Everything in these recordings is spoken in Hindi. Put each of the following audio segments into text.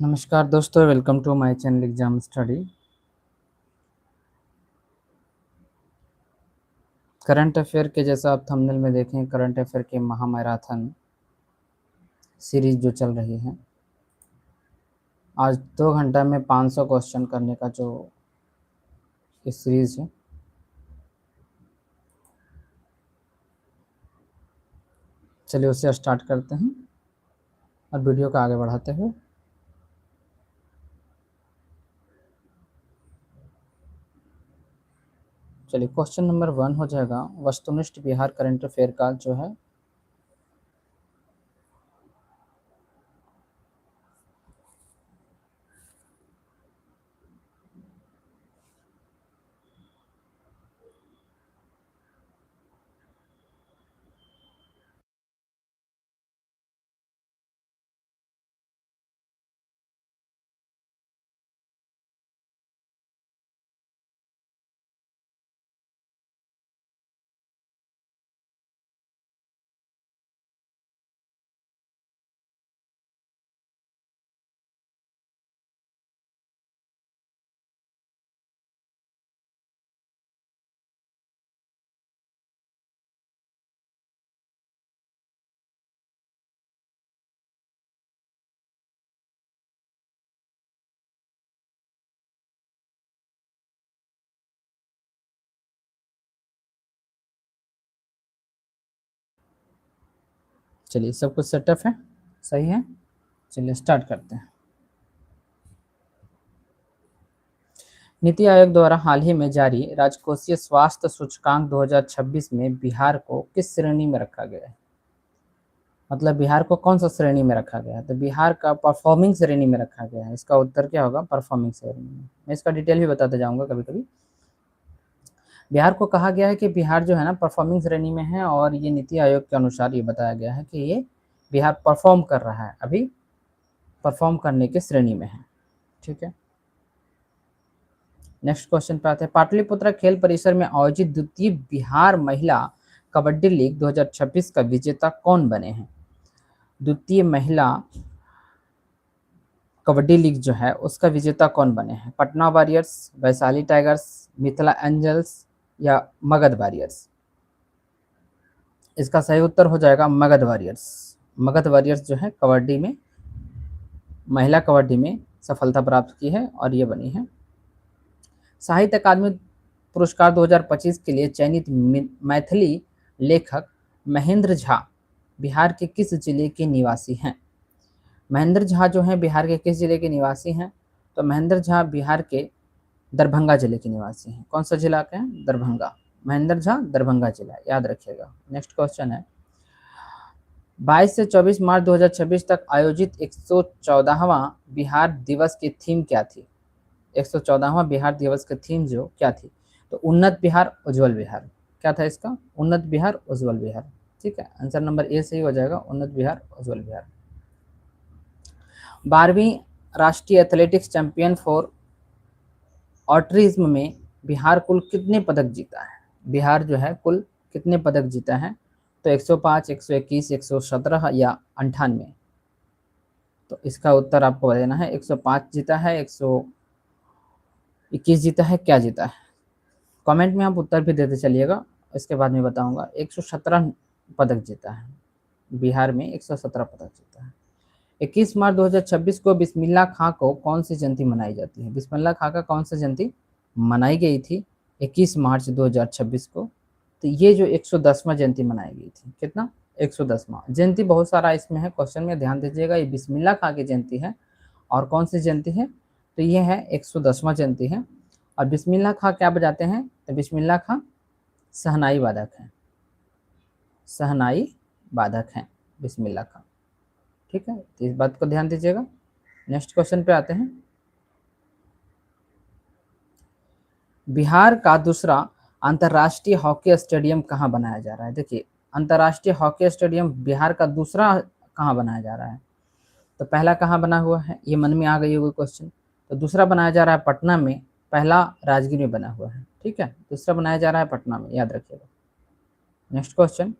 नमस्कार दोस्तों, welcome to my channel exam study. Current affair के जैसा आप थंबनेल में देखें, करंट अफेयर के महामैराथन सीरीज जो चल रही है, आज 2 घंटा में 500 क्वेश्चन करने का जो इस सीरीज है, चलिए उसे स्टार्ट करते हैं और वीडियो को आगे बढ़ाते हुए चलिए क्वेश्चन नंबर 1 हो जाएगा वस्तुनिष्ठ बिहार करंट अफेयर का जो है चलिए सब कुछ सेटअप है, सही है। चलिए स्टार्ट करते हैं। नीति आयोग द्वारा हाल ही में जारी राजकोषीय स्वास्थ्य सूचकांक 2026 में बिहार को किस श्रेणी में रखा गया है? मतलब बिहार को कौन सा श्रेणी में रखा गया है? तो बिहार का परफॉर्मिंग श्रेणी में रखा गया है। इसका उत्तर क्या होगा? परफॉर्मिंग श्रेणी में। मैं इसका डिटेल भी बताते जाऊंगा कभी कभी। बिहार को कहा गया है कि बिहार जो है ना परफॉर्मिंग श्रेणी में है, और ये नीति आयोग के अनुसार ये बताया गया है कि ये बिहार परफॉर्म कर रहा है, अभी परफॉर्म करने के श्रेणी में है। ठीक है, नेक्स्ट क्वेश्चन पे आते हैं। पाटलिपुत्र खेल परिसर में आयोजित द्वितीय बिहार महिला कबड्डी लीग 2026 का विजेता कौन बने हैं? द्वितीय महिला कबड्डी लीग जो है उसका विजेता कौन बने हैं? Patna Warriors, Vaishali Tigers, Mithila Angels या मगध वॉरियर्स? इसका सही उत्तर हो जाएगा मगध वॉरियर्स। मगध वॉरियर्स जो है कबड्डी में, महिला कबड्डी में सफलता प्राप्त की है और ये बनी है। साहित्य अकादमी पुरस्कार 2025 के लिए चयनित मैथिली लेखक महेंद्र झा बिहार के किस जिले के निवासी हैं? महेंद्र झा जो हैं बिहार के किस जिले के निवासी हैं? तो महेंद्र झा बिहार के दरभंगा जिले के निवासी हैं। कौन सा जिला के हैं? दरभंगा। महेंद्र झा दरभंगा जिला, याद रखिएगा। नेक्स्ट क्वेश्चन है 22 से 24 मार्च 2026 तक आयोजित 114वां बिहार दिवस की थीम क्या थी? 114वां बिहार दिवस की थीम जो क्या थी? तो उन्नत बिहार उज्जवल बिहार। क्या था इसका? उन्नत बिहार उज्जवल बिहार। ठीक है, आंसर नंबर ए सही हो जाएगा, उन्नत बिहार उज्जवल बिहार। 12वीं राष्ट्रीय एथलेटिक्स चैंपियन फॉर ऑर्टिज्म में बिहार कुल कितने पदक जीता है? बिहार जो है कुल कितने पदक जीता है? तो 105, 121, 117 या 98? तो इसका उत्तर आपको देना है। 105 जीता है, 121 जीता है, क्या जीता है? कमेंट में आप उत्तर भी देते चलिएगा, इसके बाद में बताऊंगा। 117 पदक जीता है बिहार में, 117 पदक जीता है। 21 मार्च 2026 को बिस्मिल्लाह खां को कौन सी जयंती मनाई जाती है? बिस्मिल्लाह खां का कौन सी जयंती मनाई गई थी 21 मार्च 2026 को? तो ये जो 110वां जयंती मनाई गई थी। कितना? 110वां जयंती। बहुत सारा इसमें है, क्वेश्चन में ध्यान दीजिएगा। ये बिस्मिल्लाह खां की जयंती है, और कौन सी जयंती है? तो ये है 110वां जयंती है। और बिस्मिल्लाह खां क्या बजाते हैं? तो बिस्मिल्लाह खां सहनाई वादक हैं, सहनाई वादक हैं बिस्मिल्लाह खां। ठीक है, तो इस बात को ध्यान दीजिएगा। नेक्स्ट क्वेश्चन पे आते हैं। बिहार का दूसरा अंतर्राष्ट्रीय हॉकी स्टेडियम कहाँ बनाया जा रहा है? देखिए, अंतर्राष्ट्रीय हॉकी स्टेडियम बिहार का दूसरा कहाँ बनाया जा रहा है? तो पहला कहाँ बना हुआ है? ये मन में आ गई होगी क्वेश्चन। तो दूसरा बनाया जा रहा है पटना में, पहला राजगीर में बना हुआ है। ठीक है, दूसरा बनाया जा रहा है पटना में, याद रखिएगा। नेक्स्ट क्वेश्चन,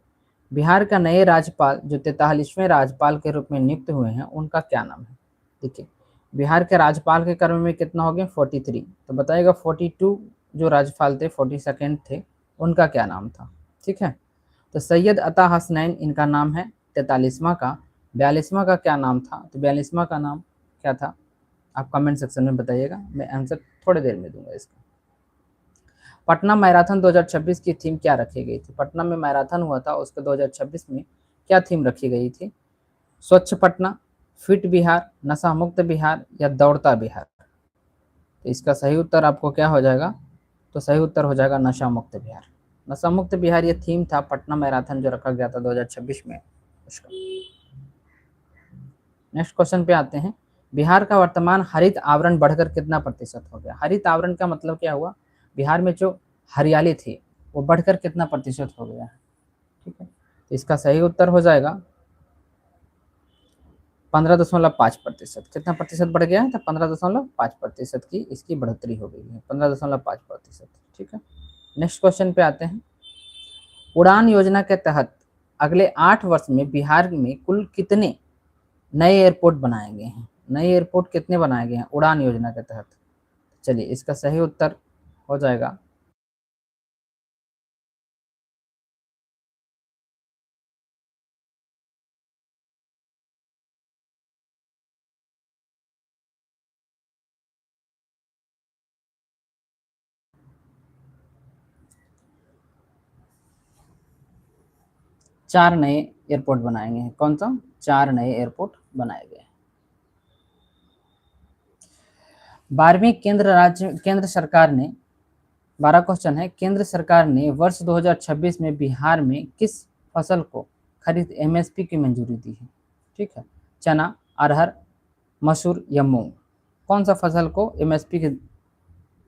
बिहार का नए राज्यपाल जो 43वें राज्यपाल के रूप में नियुक्त हुए हैं उनका क्या नाम है? देखिए, बिहार के राज्यपाल के क्रम में कितना हो गया 43, तो बताइएगा 42 जो राज्यपाल थे 42nd थे उनका क्या नाम था। ठीक है, तो सैयद अता हसनैन इनका नाम है 43वां का। 42वां का क्या नाम था, तो 42वां का नाम क्या था आप कमेंट सेक्शन में बताइएगा, मैं आंसर थोड़ी देर में दूंगा इसका। पटना मैराथन 2026 की थीम क्या रखी गई थी, पटना में मैराथन हुआ था उसके 2026 में क्या थीम रखी गई थी, स्वच्छ पटना, फिट बिहार, नशा मुक्त बिहार या दौड़ता बिहार। तो इसका सही उत्तर आपको क्या हो जाएगा, तो सही उत्तर हो जाएगा नशा मुक्त बिहार। नशा मुक्त बिहार ये थीम था पटना मैराथन जो रखा गया था 2026 में उसका। नेक्स्ट क्वेश्चन पे आते हैं, बिहार का वर्तमान हरित आवरण बढ़कर कितना प्रतिशत हो गया। हरित आवरण का मतलब क्या हुआ, बिहार में जो हरियाली थी वो बढ़कर कितना प्रतिशत हो गया है। ठीक है, तो इसका सही उत्तर हो जाएगा 15.5%। कितना प्रतिशत बढ़ गया है, तो 15.5% की इसकी बढ़ोतरी हो गई है, 15.5%। ठीक है, नेक्स्ट क्वेश्चन पे आते हैं, उड़ान योजना के तहत अगले 8 वर्ष में बिहार में कुल कितने नए एयरपोर्ट बनाए गए हैं। नए एयरपोर्ट कितने बनाए गए हैं उड़ान योजना के तहत। चलिए इसका सही उत्तर हो जाएगा 4 नए एयरपोर्ट बनाए गए हैं। कौन सा, 4 नए एयरपोर्ट बनाए गए हैं। 12वीं केंद्र सरकार ने 12 क्वेश्चन है, केंद्र सरकार ने वर्ष 2026 में बिहार में किस फसल को खरीद एमएसपी की मंजूरी दी है। ठीक है, चना, अरहर, मसूर या मूंग। कौन सा फसल को एमएसपी के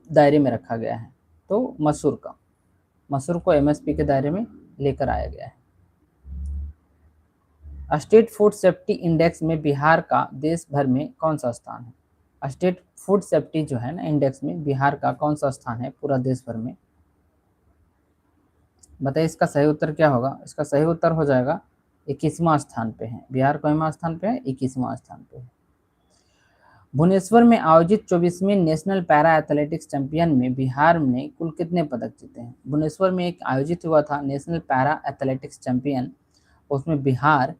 दायरे में रखा गया है, तो मसूर का, मसूर को एमएसपी के दायरे में लेकर आया गया है। स्टेट फूड सेफ्टी इंडेक्स में बिहार का देश भर में कौन सा स्थान है। स्टेट फूड सेफ्टी जो है ना इंडेक्स में बिहार का कौन सा स्थान है पूरा देश भर में, बताइए इसका सही उत्तर क्या होगा। इसका सही उत्तर हो जाएगा 21वां स्थान पे है, बिहार कौन स्थान पे है, 21वां स्थान पे है। भुवनेश्वर में आयोजित 24वें नेशनल पैरा एथलेटिक्स चैंपियन में बिहार ने कुल कितने पदक जीते हैं। भुवनेश्वर में एक आयोजित हुआ था नेशनल पैरा एथलेटिक्स चैंपियन, उसमें बिहार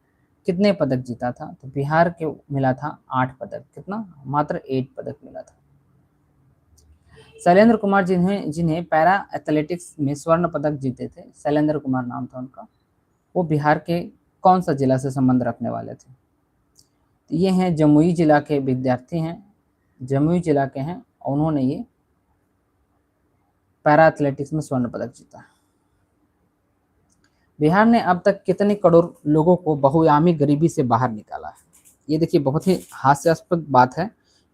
कितने पदक जीता था, तो बिहार के मिला था 8 पदक। कितना, मात्र 8 पदक मिला था। शैलेंद्र कुमार जिन्हें जिन्हें पैरा एथलेटिक्स में स्वर्ण पदक जीते थे, शैलेंद्र कुमार नाम था उनका, वो बिहार के कौन सा जिला से संबंध रखने वाले थे, तो ये हैं जमुई जिला के विद्यार्थी हैं, जमुई जिला के हैं, उन्होंने ये पैरा एथलेटिक्स में स्वर्ण पदक जीता। बिहार ने अब तक कितने करोड़ लोगों को बहुआयामी गरीबी से बाहर निकाला है। ये देखिए बहुत ही हास्यास्पद बात है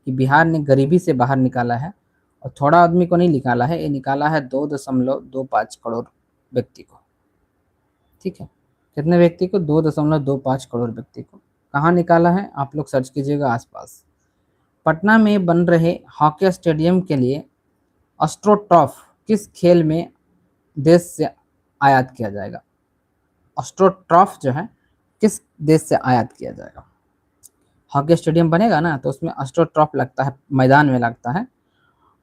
कि बिहार ने गरीबी से बाहर निकाला है, और थोड़ा आदमी को नहीं निकाला है, ये निकाला है 2.25 करोड़ व्यक्ति को। ठीक है, कितने व्यक्ति को, 2.25 करोड़ व्यक्ति को। कहाँ निकाला है, आप लोग सर्च कीजिएगा आसपास। पटना में बन रहे हॉकी स्टेडियम के लिए एस्ट्रोटर्फ किस खेल में देश से आयात किया जाएगा। एस्ट्रोटर्फ जो है किस देश से आयात किया जाएगा। हॉकी स्टेडियम बनेगा ना तो उसमें एस्ट्रोटर्फ लगता है, मैदान में लगता है,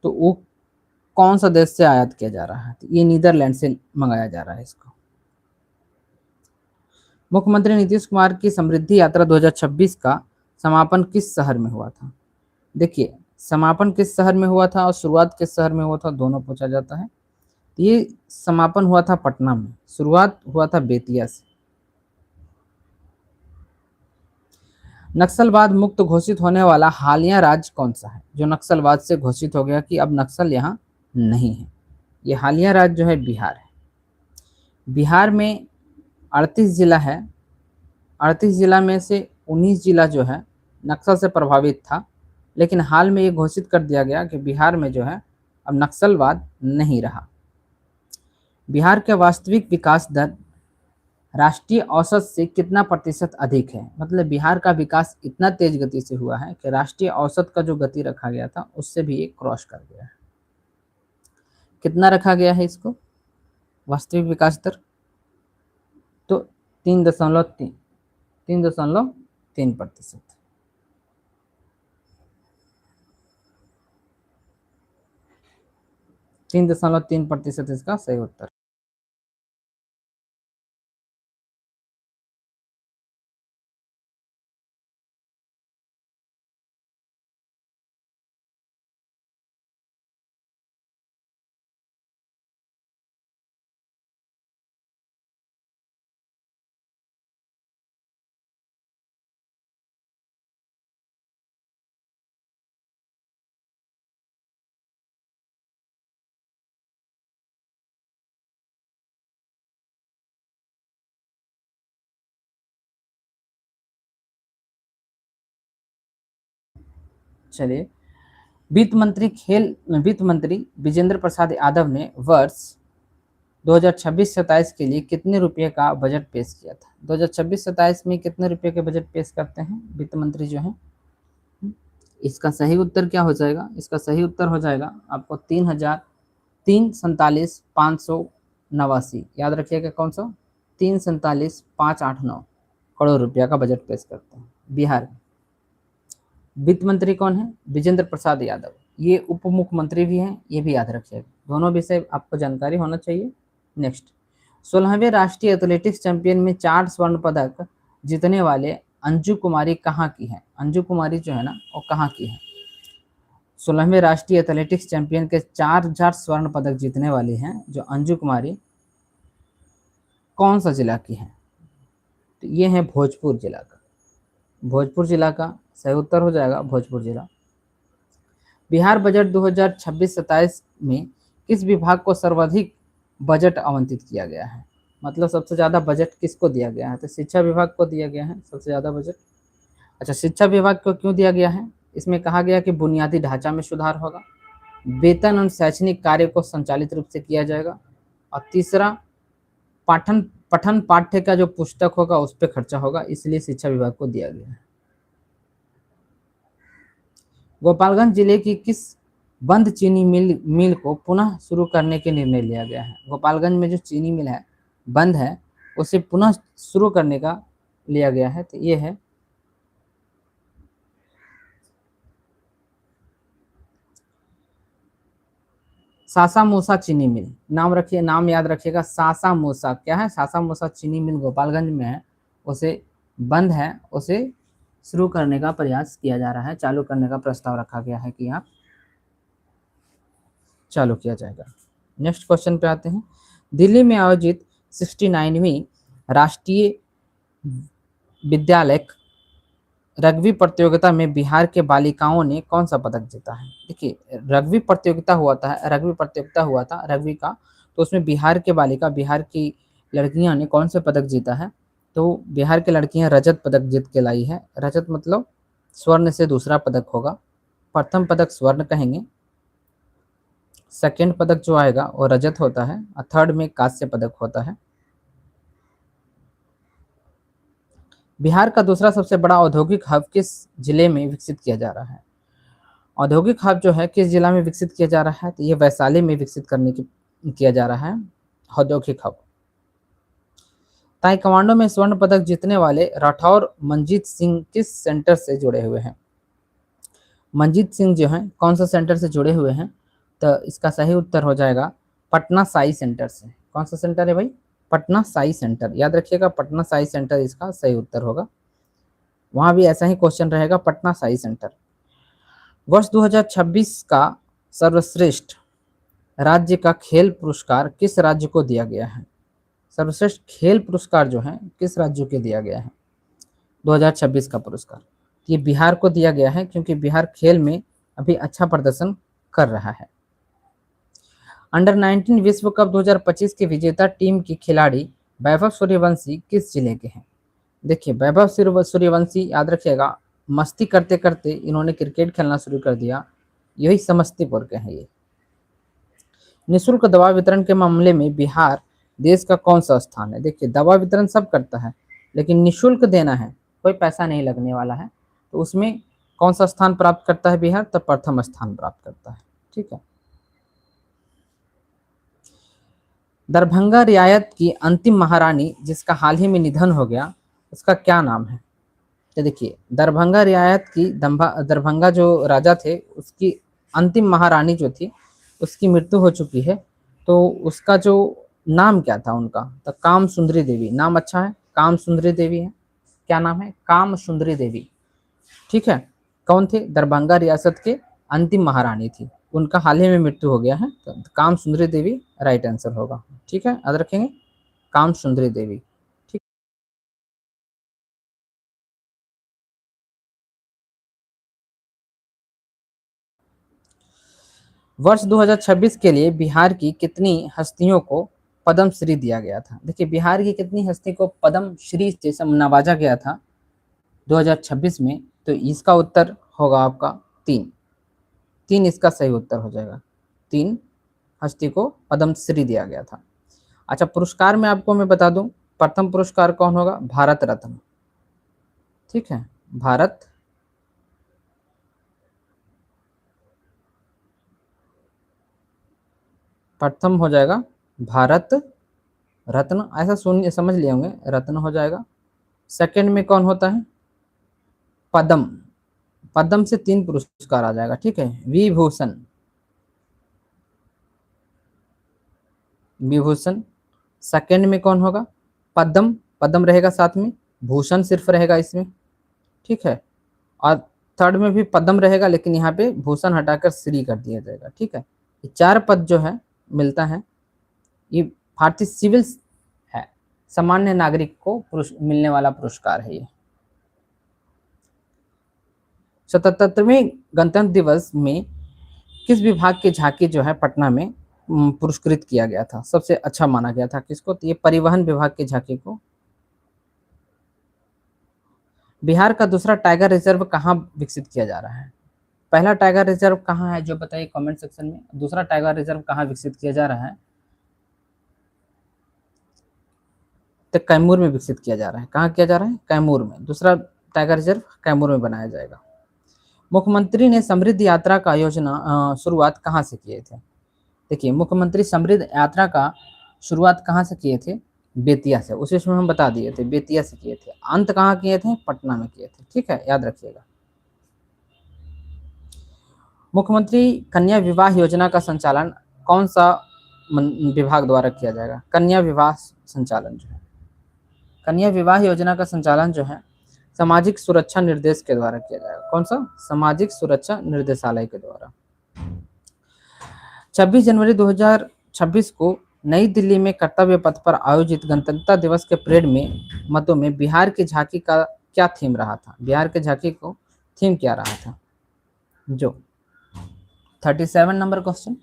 तो वो कौन सा देश से आयात किया जा रहा है, तो ये नीदरलैंड से मंगाया जा रहा है इसको। मुख्यमंत्री नीतीश कुमार की समृद्धि यात्रा 2026 का समापन किस शहर में हुआ था। देखिए समापन किस शहर में हुआ था और शुरुआत किस शहर में हुआ था, दोनों पूछा जाता है। ये समापन हुआ था पटना में, शुरुआत हुआ था बेतिया से। नक्सलवाद मुक्त घोषित होने वाला हालिया राज्य कौन सा है, जो नक्सलवाद से घोषित हो गया कि अब नक्सल यहाँ नहीं है। ये हालिया राज्य जो है बिहार है। बिहार में 38 जिला है, 38 जिला में से 19 जिला जो है नक्सल से प्रभावित था, लेकिन हाल में ये घोषित कर दिया गया कि बिहार में जो है अब नक्सलवाद नहीं रहा। बिहार के वास्तविक विकास दर राष्ट्रीय औसत से कितना प्रतिशत अधिक है, मतलब बिहार का विकास इतना तेज गति से हुआ है कि राष्ट्रीय औसत का जो गति रखा गया था उससे भी ये क्रॉस कर गया है। कितना रखा गया है इसको वास्तविक विकास दर, तो 3.3%। 3.3% इसका सही उत्तर। चलिए, वित्त मंत्री विजेंद्र प्रसाद यादव ने वर्ष 2026-27 के लिए कितने रुपए का बजट पेश किया था? 2026-27 में कितने रुपए के बजट पेश करते हैं वित्त मंत्री जो है? इसका सही उत्तर क्या हो जाएगा? इसका सही उत्तर हो जाएगा आपको 3,347,589। याद रखिएगा कौन सा? 3,47,589 करोड़ रुपया का बजट पेश करते हैं बिहार में। वित्त मंत्री कौन है? विजेंद्र प्रसाद यादव। ये उप मुख्यमंत्री भी हैं, ये भी याद रखिएगा। दोनों विषय आपको जानकारी होना चाहिए। नेक्स्ट, 16वें राष्ट्रीय एथलेटिक्स चैंपियन में 4 स्वर्ण पदक जीतने वाले अंजू कुमारी कहाँ की है? अंजू कुमारी जो है ना, वो कहाँ की है? 16वें राष्ट्रीय एथलेटिक्स चैंपियन के 4 स्वर्ण पदक जीतने वाली हैं जो अंजू कुमारी, कौन सा जिला की है? तो ये है भोजपुर जिला का। भोजपुर जिला का सही उत्तर हो जाएगा भोजपुर जिला। बिहार बजट 2026-27 में किस विभाग को सर्वाधिक बजट आवंटित किया गया है? मतलब सबसे ज़्यादा बजट किसको दिया गया है? तो शिक्षा विभाग को दिया गया है सबसे ज़्यादा बजट। अच्छा, शिक्षा विभाग को क्यों दिया गया है? इसमें कहा गया कि बुनियादी ढांचा में सुधार होगा, वेतन और शैक्षणिक कार्य को संचालित रूप से किया जाएगा, और तीसरा पाठन पठन पाठ्य का जो पुस्तक होगा उस पर खर्चा होगा, इसलिए शिक्षा विभाग को दिया गया है। गोपालगंज जिले की किस बंद चीनी मिल को पुनः शुरू करने के निर्णय लिया गया है? गोपालगंज में जो चीनी मिल है बंद है, उसे पुनः शुरू करने का लिया गया है। तो ये है सासा मूसा चीनी मिल। नाम रखिए, नाम याद रखिएगा, सासा मूसा। क्या है? सासा मूसा चीनी मिल गोपालगंज में है, उसे बंद है, उसे शुरू करने का प्रयास किया जा रहा है, चालू करने का प्रस्ताव रखा गया है कि आप चालू किया जाएगा। नेक्स्ट क्वेश्चन पे आते हैं। दिल्ली में आयोजित 69वीं राष्ट्रीय विद्यालय रग्बी प्रतियोगिता में बिहार के बालिकाओं ने कौन सा पदक जीता है? देखिए, रग्बी प्रतियोगिता हुआ था रग्बी का, तो उसमें बिहार की लड़कियां ने कौन सा पदक जीता है? तो बिहार की लड़कियां रजत पदक जीत के लाई है। रजत मतलब स्वर्ण से दूसरा पदक होगा। प्रथम पदक स्वर्ण कहेंगे, सेकंड पदक जो आएगा वो रजत होता है, और थर्ड में कांस्य पदक होता है। बिहार का दूसरा सबसे बड़ा औद्योगिक हब किस जिले में विकसित किया जा रहा है? औद्योगिक हब जो है किस जिला में विकसित किया जा रहा है? तो ये वैशाली में विकसित किया जा रहा है औद्योगिक हब। ताइक्वांडो में स्वर्ण पदक जीतने वाले राठौर मंजीत सिंह किस सेंटर से जुड़े हुए हैं? मंजीत सिंह जो है कौन सा सेंटर से जुड़े हुए हैं? तो इसका सही उत्तर हो जाएगा पटना साई सेंटर से। कौन सा सेंटर है भाई? Patna SAI centre. याद रखिएगा, पटना साई सेंटर इसका सही उत्तर होगा। वहां भी ऐसा ही क्वेश्चन रहेगा, पटना साई सेंटर। वर्ष 2026 का सर्वश्रेष्ठ राज्य का खेल पुरस्कार किस राज्य को दिया गया है? सर्वश्रेष्ठ खेल पुरस्कार जो है किस राज्य को दिया गया है 2026 का पुरस्कार? ये बिहार को दिया गया है, क्योंकि बिहार खेल में अभी अच्छा प्रदर्शन कर रहा है। अंडर 19 विश्व कप 2025 की विजेता टीम की खिलाड़ी वैभव सूर्यवंशी किस जिले के हैं? देखिए, वैभव सूर्यवंशी याद रखिएगा, मस्ती करते करते इन्होंने क्रिकेट खेलना शुरू कर दिया, यही समस्तीपुर के हैं ये। निःशुल्क दवा वितरण के मामले में बिहार देश का कौन सा स्थान है? देखिए, दवा वितरण सब करता है, लेकिन निःशुल्क देना है, कोई पैसा नहीं लगने वाला है, तो उसमें कौन सा स्थान प्राप्त करता है बिहार? तो प्रथम स्थान प्राप्त करता है। ठीक है। दरभंगा रियासत की अंतिम महारानी जिसका हाल ही में निधन हो गया, उसका क्या नाम है? तो देखिए, दरभंगा जो राजा थे उसकी अंतिम महारानी जो थी उसकी मृत्यु हो चुकी है, तो उसका जो नाम क्या था उनका, तो काम सुंदरी देवी, नाम अच्छा है, काम सुंदरी देवी है। क्या नाम है? काम सुंदरी देवी। ठीक है। कौन थे? दरभंगा रियासत के अंतिम महारानी थी, उनका हाल ही में मृत्यु हो गया है, तो काम सुंदरी देवी राइट आंसर होगा। ठीक है, याद रखेंगे, काम सुंदरी देवी। ठीक। वर्ष 2026 के लिए बिहार की कितनी हस्तियों को पद्म श्री दिया गया था? देखिए, बिहार की कितनी हस्ती को पद्म श्री से नवाजा गया था 2026 में, तो इसका उत्तर होगा आपका तीन। तीन इसका सही उत्तर हो जाएगा। तीन हस्ती को पद्म श्री दिया गया था। अच्छा, पुरस्कार में आपको मैं बता दूं, प्रथम पुरस्कार कौन होगा? भारत रत्न। ठीक है, भारत प्रथम हो जाएगा भारत रत्न, ऐसा सुन समझ लिए होंगे, रत्न हो जाएगा। सेकंड में कौन होता है? पद्म। पद्म से तीन पुरस्कार आ जाएगा। ठीक है, विभूषण, विभूषण। सेकंड में कौन होगा? पद्म, पद्म रहेगा साथ में, भूषण सिर्फ रहेगा इसमें। ठीक है, और थर्ड में भी पद्म रहेगा, लेकिन यहाँ पे भूषण हटाकर श्री कर दिया जाएगा। ठीक है, ये चार पद जो है मिलता है, ये भारतीय सिविल है, सामान्य नागरिक को मिलने वाला पुरस्कार है ये। 77वें गणतंत्र दिवस में किस विभाग की झांकी जो है पटना में पुरस्कृत किया गया था, सबसे अच्छा माना गया था किसको? तो ये परिवहन विभाग की झांकी को। बिहार का दूसरा टाइगर रिजर्व कहाँ विकसित किया जा रहा है? पहला टाइगर रिजर्व कहाँ है जो बताइए कमेंट सेक्शन में। दूसरा टाइगर रिजर्व कहाँ विकसित किया जा रहा है? तो कैमूर में विकसित किया जा रहा है। कहाँ किया जा रहा है? कैमूर में। दूसरा टाइगर रिजर्व कैमूर में बनाया जाएगा। मुख्यमंत्री ने समृद्ध यात्रा का योजना शुरुआत कहाँ से किए थे? देखिए, मुख्यमंत्री समृद्ध यात्रा का शुरुआत कहाँ से किए थे? बेतिया से। उस इसमें हम बता दिए थे, बेतिया से किए थे। अंत कहाँ किए थे? पटना में किए थे। ठीक है, याद रखिएगा। मुख्यमंत्री कन्या विवाह योजना का संचालन कौन सा विभाग द्वारा किया जाएगा? कन्या विवाह संचालन जो है, कन्या विवाह योजना का संचालन जो है सामाजिक सुरक्षा निर्देश के द्वारा किया जाएगा। कौन सा? सामाजिक सुरक्षा निर्देशालय के द्वारा। 26 जनवरी 2026 को नई दिल्ली में कर्तव्य पथ पर आयोजित गणतंत्र दिवस के परेड में मतों में बिहार की झांकी का क्या थीम रहा था? बिहार के झांकी को थीम क्या रहा था? जो 37 नंबर क्वेश्चन,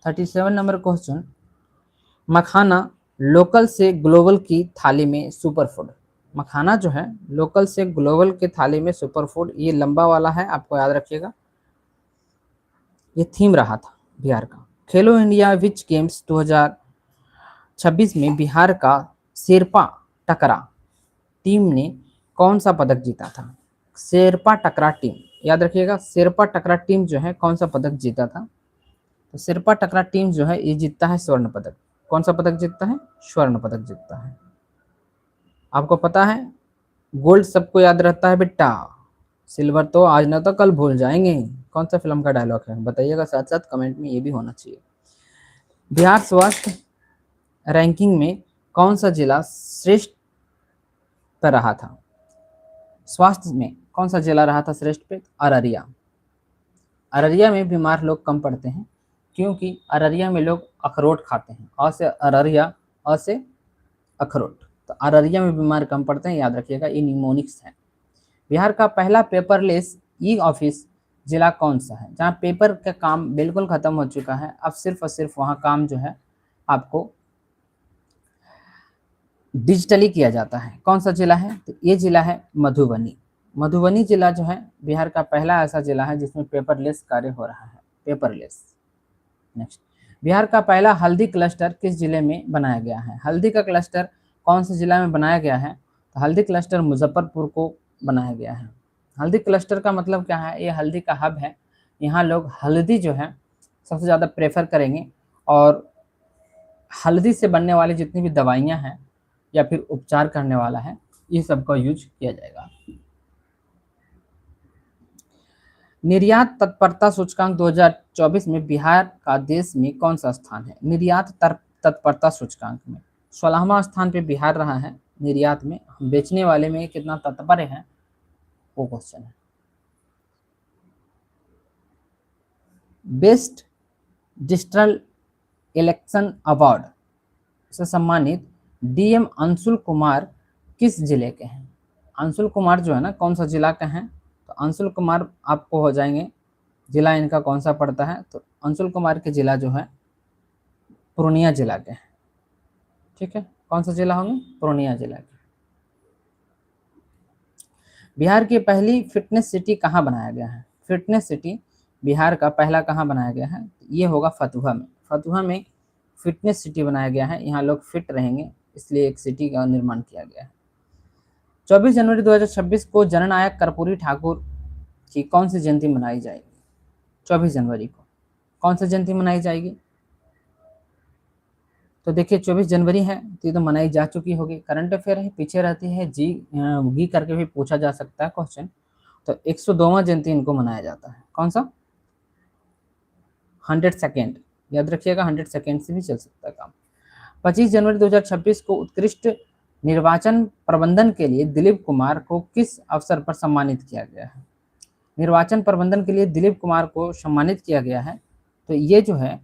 37 नंबर क्वेश्चन, मखाना लोकल से ग्लोबल की थाली में सुपर फूड। मखाना जो है लोकल से ग्लोबल की थाली में सुपर फूड, ये लंबा वाला है, आपको याद रखिएगा, ये थीम रहा था बिहार का। खेलो इंडिया विच गेम्स 2026 में बिहार का शेरपा टकरा टीम ने कौन सा पदक जीता था? शेरपा टकरा टीम, याद रखिएगा, शेरपा टकरा टीम जो है कौन सा पदक जीता था? तो शेरपा टकरा टीम जो है ये जीतता है स्वर्ण पदक। कौन सा पदक जीतता है? स्वर्ण पदक जीतता है। आपको पता है गोल्ड सबको याद रहता है बेटा, सिल्वर तो आज ना तो कल भूल जाएंगे। कौन सा फिल्म का डायलॉग है बताइएगा, साथ साथ कमेंट में ये भी होना चाहिए। बिहार स्वास्थ्य रैंकिंग में कौन सा जिला श्रेष्ठ पर रहा था? स्वास्थ्य में कौन सा जिला रहा था श्रेष्ठ पे? अररिया। अररिया में बीमार लोग कम पड़ते हैं, क्योंकि अररिया में लोग अखरोट खाते हैं। अ से अररिया, अ से अखरोट, तो अररिया में बीमार कम पड़ते हैं, याद रखिएगा, ये निमोनिक्स है। बिहार का पहला पेपरलेस ई ऑफिस जिला कौन सा है? जहाँ पेपर का काम बिल्कुल खत्म हो चुका है, अब सिर्फ और सिर्फ वहाँ काम जो है आपको डिजिटली किया जाता है। कौन सा जिला है? तो ये जिला है मधुबनी। मधुबनी जिला जो है बिहार का पहला ऐसा जिला है जिसमें पेपरलेस कार्य हो रहा है, पेपरलेस। नेक्स्ट, बिहार का पहला हल्दी क्लस्टर किस जिले में बनाया गया है? हल्दी का क्लस्टर कौन से जिला में बनाया गया है? तो हल्दी क्लस्टर मुजफ्फरपुर को बनाया गया है। हल्दी क्लस्टर का मतलब क्या है? ये हल्दी का हब है, यहाँ लोग हल्दी जो है सबसे ज़्यादा प्रेफर करेंगे, और हल्दी से बनने वाली जितनी भी दवाइयाँ हैं या फिर उपचार करने वाला है, ये सबका यूज किया जाएगा। निर्यात तत्परता सूचकांक 2024 में बिहार का देश में कौन सा स्थान है? निर्यात तत्परता सूचकांक में 16वां स्थान पे बिहार रहा है। निर्यात में हम बेचने वाले में कितना तत्पर है वो क्वेश्चन है। बेस्ट डिजिटल इलेक्शन अवार्ड से सम्मानित डीएम अंशुल कुमार किस जिले के हैं? अंशुल कुमार जो है ना कौन सा जिला के हैं? तो अंशुल कुमार आपको हो जाएंगे, जिला इनका कौन सा पड़ता है? तो अंशुल कुमार के जिला जो है पूर्णिया जिला के हैं। ठीक है, कौन सा जिला होंगे? पूर्णिया जिला के। बिहार की पहली फिटनेस सिटी कहाँ बनाया गया है? फिटनेस सिटी बिहार का पहला कहाँ बनाया गया है? ये होगा फतुहा में। फतुहा में फिटनेस सिटी बनाया गया है। यहाँ लोग फिट रहेंगे इसलिए एक सिटी का निर्माण किया गया है। 24 जनवरी 2026 को जननायक कर्पूरी ठाकुर की कौन सी जयंती मनाई जाएगी? 24 जनवरी को कौन सी जयंती मनाई जाएगी? तो देखिए 24 जनवरी है तो ये तो मनाई जा चुकी होगी। करंट अफेयर है, पीछे रहती है, जी करके भी पूछा जा सकता है क्वेश्चन। तो 102वां जयंती इनको मनाया जाता है। कौन सा? 100 सेकेंड, याद रखिएगा 100 सेकेंड से भी चल सकता है काम। 25 जनवरी 2026 को उत्कृष्ट निर्वाचन प्रबंधन के लिए दिलीप कुमार को किस अवसर पर सम्मानित किया गया है? निर्वाचन प्रबंधन के लिए दिलीप कुमार को सम्मानित किया गया है। तो ये जो है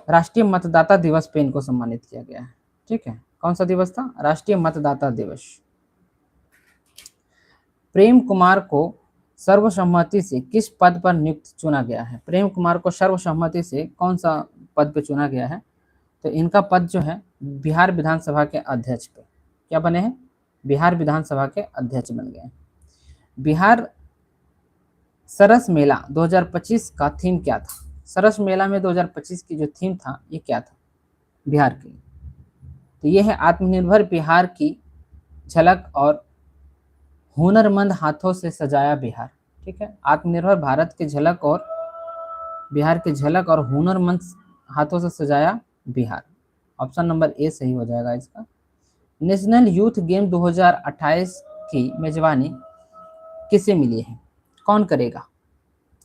राष्ट्रीय मतदाता दिवस पे इनको सम्मानित किया गया है। ठीक है, कौन सा दिवस था? राष्ट्रीय मतदाता दिवस। प्रेम कुमार को सर्वसम्मति से किस पद पर नियुक्त चुना गया है? प्रेम कुमार को सर्वसम्मति से कौन सा पद पे चुना गया है? तो इनका पद जो है बिहार विधानसभा के अध्यक्ष पे। क्या बने हैं? बिहार विधानसभा के अध्यक्ष बन गए। बिहार सरस मेला 2025 का थीम क्या था? सरस मेला में 2025 की जो थीम था ये क्या था बिहार के लिए? तो ये है आत्मनिर्भर बिहार की झलक और हुनरमंद हाथों से सजाया बिहार। ठीक है, आत्मनिर्भर भारत की झलक और बिहार की झलक और हुनरमंद हाथों से सजाया बिहार। ऑप्शन नंबर ए सही हो जाएगा इसका। नेशनल यूथ गेम 2028 की मेजबानी किसे मिली है? कौन करेगा?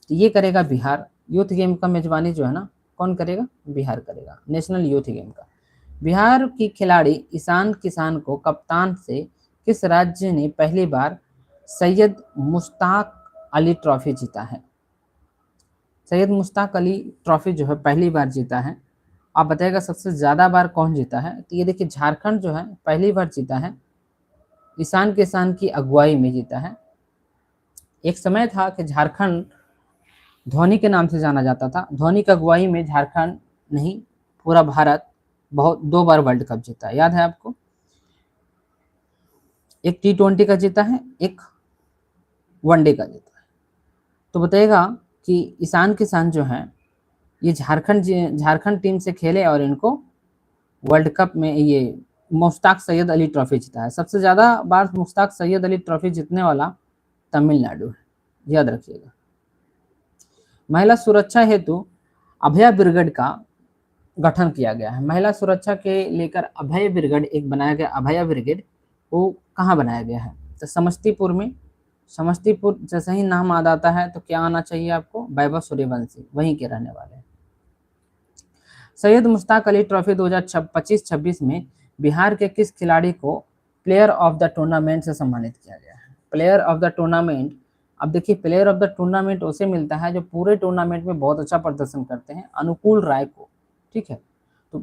तो ये करेगा बिहार। यूथ गेम का मेजबानी जो है ना कौन करेगा? बिहार करेगा, नेशनल यूथ गेम का। बिहार की खिलाड़ी ईशान किसान को कप्तान से किस राज्य ने पहली बार सैयद मुश्ताक अली ट्रॉफी जीता है? सैयद मुश्ताक अली ट्रॉफी जो है पहली बार जीता है। आप बताइएगा सबसे ज़्यादा बार कौन जीता है? तो ये देखिए झारखंड जो है पहली बार जीता है, ईशान किसान की अगुवाई में जीता है। एक समय था कि झारखंड धोनी के नाम से जाना जाता था। धोनी की अगुवाई में झारखंड नहीं पूरा भारत बहुत 2 बार वर्ल्ड कप जीता है, याद है आपको? एक T20 का जीता है, एक वनडे का जीता है। तो बताइएगा कि ईशान किसान जो है ये झारखंड टीम से खेले और इनको वर्ल्ड कप में ये मुश्ताक सैयद अली ट्रॉफी जीता है। सबसे ज़्यादा बार मुश्ताक सैयद अली ट्रॉफी जीतने वाला तमिलनाडु है, याद रखिएगा। महिला सुरक्षा हेतु अभया ब्रिगेड का गठन किया गया है। महिला सुरक्षा के लेकर अभय ब्रिगेड एक बनाया गया। अभया ब्रिगेड वो कहाँ बनाया गया है? तो समस्तीपुर में। समस्तीपुर जैसे ही नाम आ जाता है तो क्या आना चाहिए आपको? वैभव सूर्यवंशी, वहीं के रहने वाले हैं। सैयद मुश्ताक अली ट्रॉफी 2025-26 में बिहार के किस खिलाड़ी को प्लेयर ऑफ द टूर्नामेंट से सम्मानित किया गया है? प्लेयर ऑफ द टूर्नामेंट, अब देखिए प्लेयर ऑफ द टूर्नामेंट उसे मिलता है जो पूरे टूर्नामेंट में बहुत अच्छा प्रदर्शन करते हैं, अनुकूल राय को। ठीक है, तो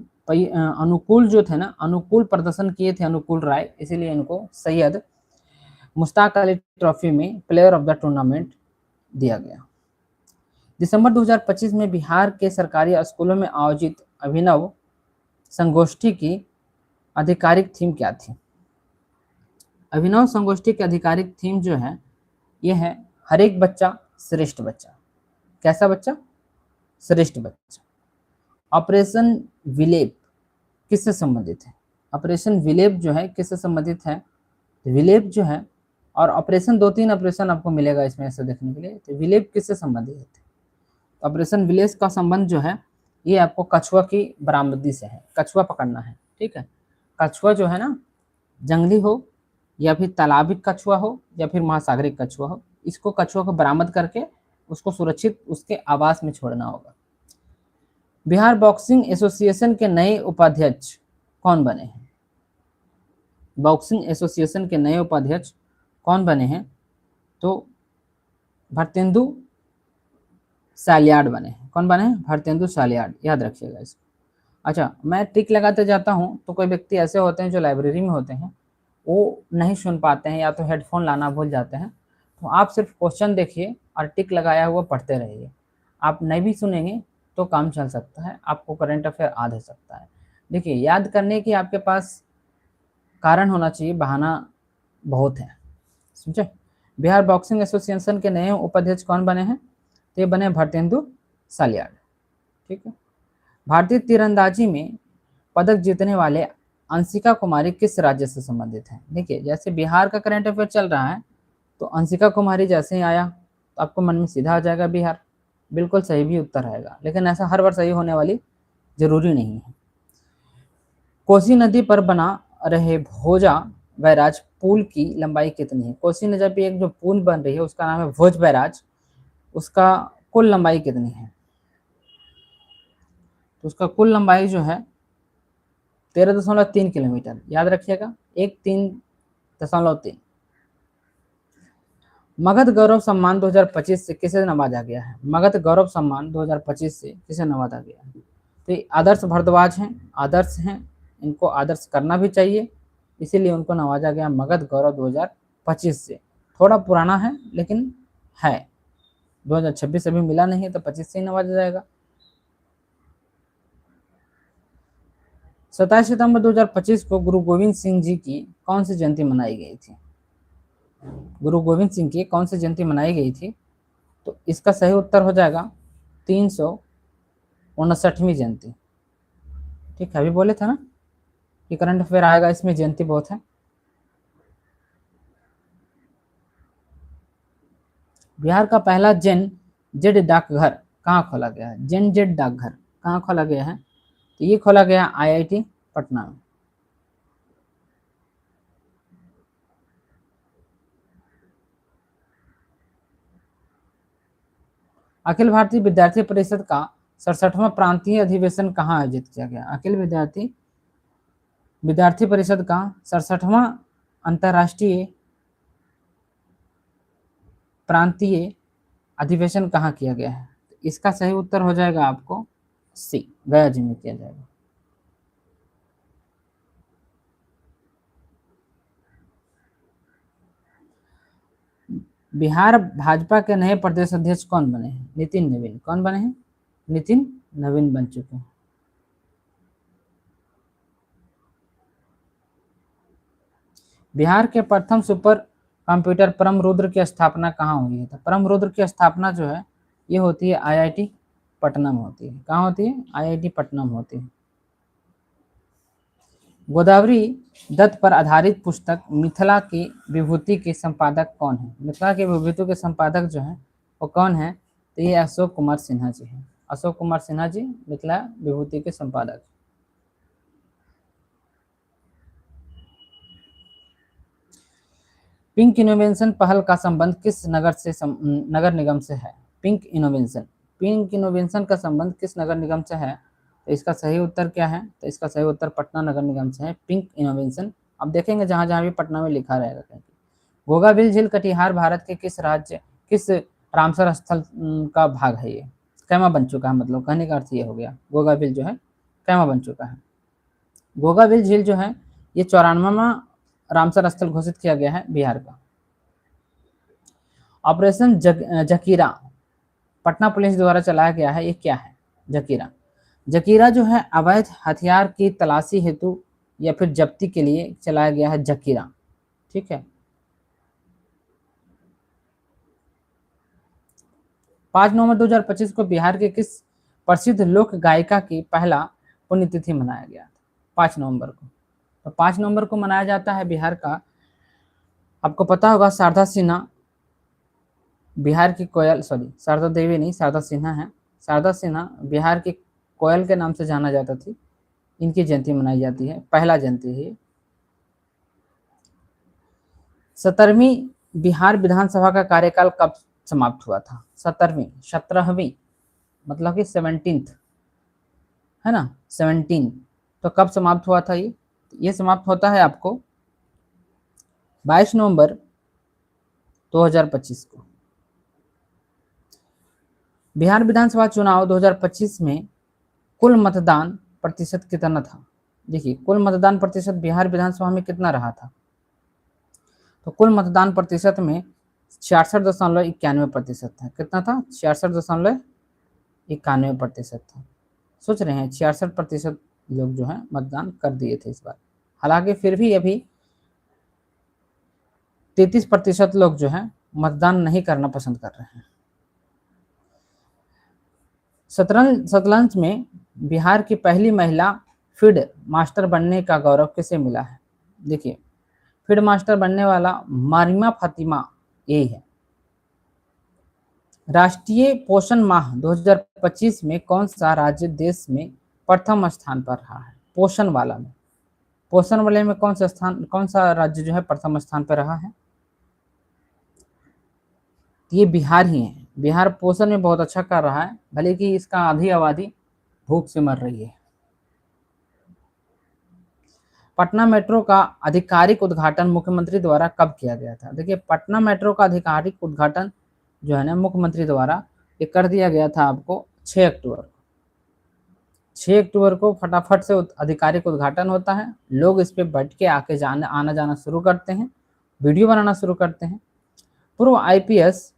अनुकूल जो थे ना, अनुकूल प्रदर्शन किए थे अनुकूल राय, इसीलिए इनको सैयद मुश्ताक अली ट्रॉफी में प्लेयर ऑफ द टूर्नामेंट दिया गया। दिसंबर 2025 में बिहार के सरकारी स्कूलों में आयोजित अभिनव संगोष्ठी की आधिकारिक थीम क्या थी? अभिनव संगोष्ठी की आधिकारिक थीम जो है ये है हर एक बच्चा श्रेष्ठ बच्चा। कैसा बच्चा? श्रेष्ठ बच्चा। ऑपरेशन विलेप किससे संबंधित है? ऑपरेशन विलेप जो है किससे संबंधित है? विलेप जो है, और ऑपरेशन 2-3 ऑपरेशन आपको मिलेगा इसमें ऐसे देखने के लिए। तो विलेप किससे संबंधित है? ऑपरेशन विलेप का संबंध जो है ये आपको कछुआ की बरामदगी से है। कछुआ पकड़ना है। ठीक है, कछुआ जो है ना जंगली हो या फिर तालाबी कछुआ हो या फिर महासागरिक कछुआ हो, इसको कछुआ को बरामद करके उसको सुरक्षित उसके आवास में छोड़ना होगा। बिहार बॉक्सिंग एसोसिएशन के नए उपाध्यक्ष कौन बने हैं? बॉक्सिंग एसोसिएशन के नए उपाध्यक्ष कौन बने हैं? तो भारतेंदु सालियाड बने हैं। कौन बने हैं? भारतेंदु सालियाड, याद रखिएगा इसको। अच्छा, मैं टिक लगाते जाता हूँ तो कोई व्यक्ति ऐसे होते हैं जो लाइब्रेरी में होते हैं, वो नहीं सुन पाते हैं या तो हेडफोन लाना भूल जाते हैं, तो आप सिर्फ क्वेश्चन देखिए और टिक लगाया हुआ पढ़ते रहिए। आप नहीं भी सुनेंगे तो काम चल सकता है, आपको करंट अफेयर याद हो सकता है। देखिए, याद करने की आपके पास कारण होना चाहिए, बहाना बहुत है, समझे। बिहार बॉक्सिंग एसोसिएशन के नए उपाध्यक्ष कौन बने हैं? तो ये बने भारतेंदु सालियाड, ठीक है। भारतीय तीरंदाजी में पदक जीतने वाले अंशिका कुमारी किस राज्य से संबंधित हैं? देखिए, जैसे बिहार का करंट अफेयर चल रहा है तो अंशिका कुमारी जैसे ही आया तो आपको मन में सीधा आ जाएगा बिहार, बिल्कुल सही भी उत्तर आएगा, लेकिन ऐसा हर बार सही होने वाली जरूरी नहीं है। कोसी नदी पर बना रहे भोजा बैराज पुल की लंबाई कितनी है? कोसी नदी पर एक जो पुल बन रही है उसका नाम है भोज बैराज, उसका कुल लंबाई कितनी है? तो उसका कुल लंबाई जो है 13.3 किलोमीटर, याद रखिएगा, 13.3। मगध गौरव सम्मान 2025 से किसे नवाजा गया है? मगध गौरव सम्मान 2025 से किसे नवाजा गया है? तो ये आदर्श भारद्वाज हैं, आदर्श हैं, इनको आदर्श करना भी चाहिए, इसीलिए उनको नवाजा गया मगध गौरव 2025 से। थोड़ा पुराना है लेकिन है, 2026 अभी मिला नहीं है तो 25 से ही नवाजा जाएगा। 27 सितंबर 2025 को गुरु गोविंद सिंह जी की कौन सी जयंती मनाई गई थी? गुरु गोविंद सिंह की कौन सी जयंती मनाई गई थी? तो इसका सही उत्तर हो जाएगा 359वीं जयंती। ठीक है, अभी बोले थे ना कि करंट अफेयर आएगा, इसमें जयंती बहुत है। बिहार का पहला जेन जेड डाकघर कहाँ खोला गया है? जेन जेड डाकघर कहाँ खोला गया है? तो ये खोला गया आईआईटी पटना में। अखिल भारतीय विद्यार्थी परिषद का 67वां प्रांतीय अधिवेशन कहाँ आयोजित किया गया? अखिल विद्यार्थी परिषद का 67वां अंतर्राष्ट्रीय प्रांतीय अधिवेशन कहाँ किया गया है? इसका सही उत्तर हो जाएगा आपको सी, गया जी में किया जाएगा। बिहार भाजपा के नए प्रदेश अध्यक्ष कौन बने हैं? नितिन नवीन। कौन बने हैं? नितिन नवीन बन चुके हैं। बिहार के प्रथम सुपर कंप्यूटर परम रुद्र की स्थापना कहाँ हुई है? तो परम रुद्र की स्थापना जो है ये होती है आईआईटी पटना में होती है। कहाँ होती है? आईआईटी पटना में होती है। गोदावरी दत्त पर आधारित पुस्तक मिथिला की विभूति के संपादक कौन है? मिथिला की विभूति के संपादक जो है वो कौन है? तो ये अशोक कुमार सिन्हा जी हैं। अशोक कुमार सिन्हा जी मिथिला विभूति के संपादक। पिंक इनोवेशन पहल का संबंध किस नगर निगम से है? पिंक इनोवेशन का संबंध किस नगर निगम से है? तो इसका सही उत्तर क्या है? तो इसका सही उत्तर पटना नगर निगम से है, पिंक इनोवेशन। अब देखेंगे जहां जहां भी पटना में लिखा रहेगा कहीं। गोगाबिल झील कटिहार भारत के किस रामसर स्थल का भाग है? ये कैमा बन चुका है, मतलब कहने का अर्थ ये हो गया गोगाबिल जो है कैमा बन चुका है। गोगाबिल झील जो है ये 94वां रामसर स्थल घोषित किया गया है बिहार का। ऑपरेशन जकीरा पटना पुलिस द्वारा चलाया गया है, ये क्या है? जकीरा। जकीरा जो है अवैध हथियार की तलाशी हेतु या फिर जब्ती के लिए चलाया गया है जकीरा, ठीक है। 5 नवंबर 2025 को बिहार के किस प्रसिद्ध लोक गायिका की पहला पुण्यतिथि मनाया गया था? 5 नवंबर को। तो 5 नवंबर को मनाया जाता है बिहार का, आपको पता होगा शारदा सिन्हा, बिहार की कोयल, सॉरी शारदा देवी नहीं, शारदा सिन्हा है। शारदा सिन्हा बिहार की कोयल के नाम से जाना जाता थी, इनकी जयंती मनाई जाती है, पहला जयंती है। 17वीं बिहार विधानसभा का कार्यकाल कब समाप्त हुआ था? 17वीं मतलब कि 17th, है ना, 17। तो कब समाप्त हुआ था ये समाप्त होता है आपको 22 नवंबर 2025 को। बिहार विधानसभा चुनाव 2025 में कुल मतदान प्रतिशत कितना था? देखिए, कुल मतदान प्रतिशत बिहार विधानसभा में कितना रहा था? तो कुल मतदान प्रतिशत में 66.91% था। कितना था? 66.91% था। सोच रहे हैं 66% लोग जो है मतदान कर दिए थे इस बार। हालांकि फिर भी अभी 33% लोग जो है मतदान नहीं करना पसंद कर रहे हैं। शतरंज में बिहार की पहली महिला फील्ड मास्टर बनने का गौरव किसे मिला है? देखिए, फील्ड मास्टर बनने वाला मारिमा फातिमा यही है। राष्ट्रीय पोषण माह 2025 में कौन सा राज्य देश में प्रथम स्थान पर रहा है? पोषण वाले में कौन सा राज्य जो है प्रथम स्थान पर रहा है? ये बिहार ही है। बिहार पोषण में बहुत अच्छा कर रहा है, भले कि इसका आधी आबादी भूख से मर रही है। पटना मेट्रो का आधिकारिक उद्घाटन मुख्यमंत्री द्वारा कब किया गया था? देखिए, पटना मेट्रो का आधिकारिक उद्घाटन जो है ना मुख्यमंत्री द्वारा ये कर दिया गया था आपको 6 अक्टूबर को। 6 अक्टूबर को फटाफट से आधिकारिक उद्घाटन होता है। लोग इस पे बैठ के आना जाना शुरू करते हैं, वीडियो बनाना शुरू करते हैं। पूर्व आईपीएस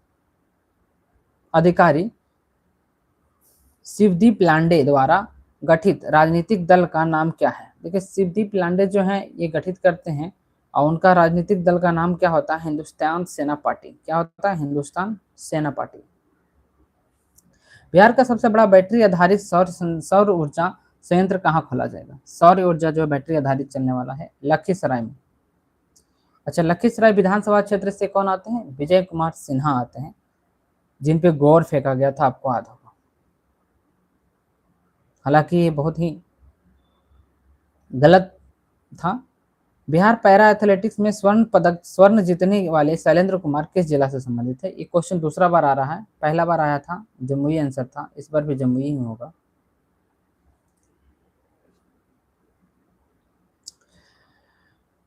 अधिकारी शिवदीप लांडे द्वारा गठित राजनीतिक दल का नाम क्या है? देखिए, शिवदीप लांडे जो है ये गठित करते हैं और उनका राजनीतिक दल का नाम क्या होता है? हिंदुस्तान सेना पार्टी। क्या होता है? हिंदुस्तान सेना पार्टी। बिहार का सबसे बड़ा बैटरी आधारित सौर ऊर्जा संयंत्र कहाँ खोला जाएगा? सौर ऊर्जा जो बैटरी आधारित चलने वाला है लखीसराय में। अच्छा, लखीसराय विधानसभा क्षेत्र से कौन आते हैं? विजय कुमार सिन्हा आते हैं, जिन पे गोर फेंका गया था, आपको याद होगा। हालांकि ये बहुत ही गलत था। बिहार पैरा एथलेटिक्स में स्वर्ण जीतने वाले शैलेंद्र कुमार किस जिला से संबंधित है? ये क्वेश्चन दूसरा बार आ रहा है, पहला बार आया था जमुई आंसर था, इस बार भी जमुई ही होगा।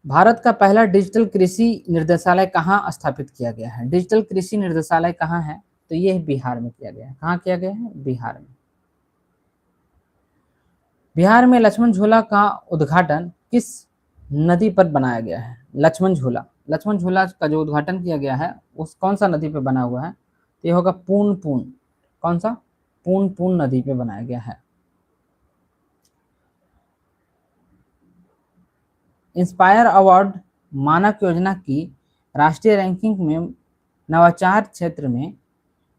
भारत का पहला डिजिटल कृषि निर्देशालय कहाँ स्थापित किया गया है? डिजिटल कृषि निर्देशालय कहाँ है? तो ये बिहार में किया गया है। कहाँ किया गया है? बिहार में। बिहार में लक्ष्मण झूला का उद्घाटन किस नदी पर बनाया गया है? लक्ष्मण झूला का जो उद्घाटन किया गया है उस कौन सा नदी पे बना हुआ है? तो ये होगा पुनपुन। कौन सा? पुनपुन नदी पे बनाया गया है। इंस्पायर अवार्ड मानक योजना की राष्ट्रीय रैंकिंग में नवाचार क्षेत्र में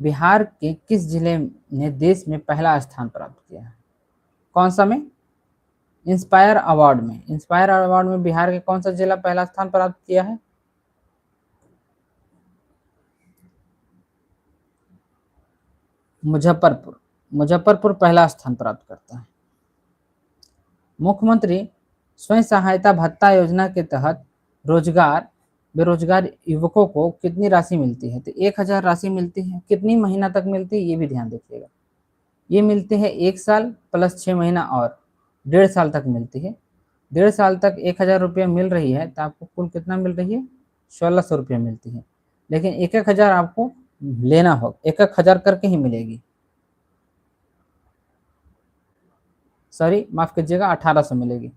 बिहार के किस जिले ने देश में पहला स्थान प्राप्त किया है? कौन सा में? इंस्पायर अवार्ड में बिहार के कौन सा जिला पहला स्थान प्राप्त किया है? मुजफ्फरपुर पहला स्थान प्राप्त करता है। मुख्यमंत्री स्वयं सहायता भत्ता योजना के तहत बेरोजगार युवकों को कितनी राशि मिलती है? तो 1,000 राशि मिलती है। कितनी महीना तक मिलती है ये भी ध्यान रखिएगा। ये मिलती है 1 साल प्लस 6 महीना और 1.5 साल तक मिलती है। 1.5 साल तक 1,000 रुपया मिल रही है तो आपको कुल कितना मिल रही है? 1,600 रुपया मिलती है। लेकिन 1,000 आपको लेना होगा, 1,000 करके ही मिलेगी। सॉरी, माफ कीजिएगा, 1,800 मिलेगी।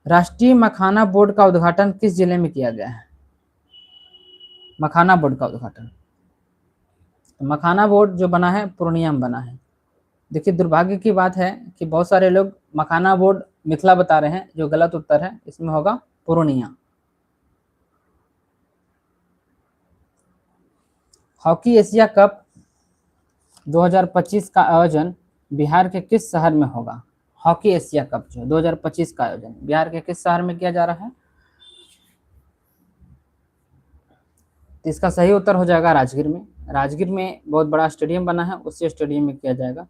राष्ट्रीय मखाना बोर्ड का उद्घाटन किस जिले में किया गया है? मखाना बोर्ड का उद्घाटन, मखाना बोर्ड जो बना है पूर्णिया में बना है। देखिए, दुर्भाग्य की बात है कि बहुत सारे लोग मखाना बोर्ड मिथिला बता रहे हैं, जो गलत उत्तर है। इसमें होगा पूर्णिया। हॉकी एशिया कप 2025 का आयोजन बिहार के किस शहर में होगा? हॉकी एशिया कप जो 2025 का आयोजन बिहार के किस शहर में किया जा रहा है? तो इसका सही उत्तर हो जाएगा राजगीर में। राजगीर में बहुत बड़ा स्टेडियम बना है, उसी स्टेडियम में किया जाएगा।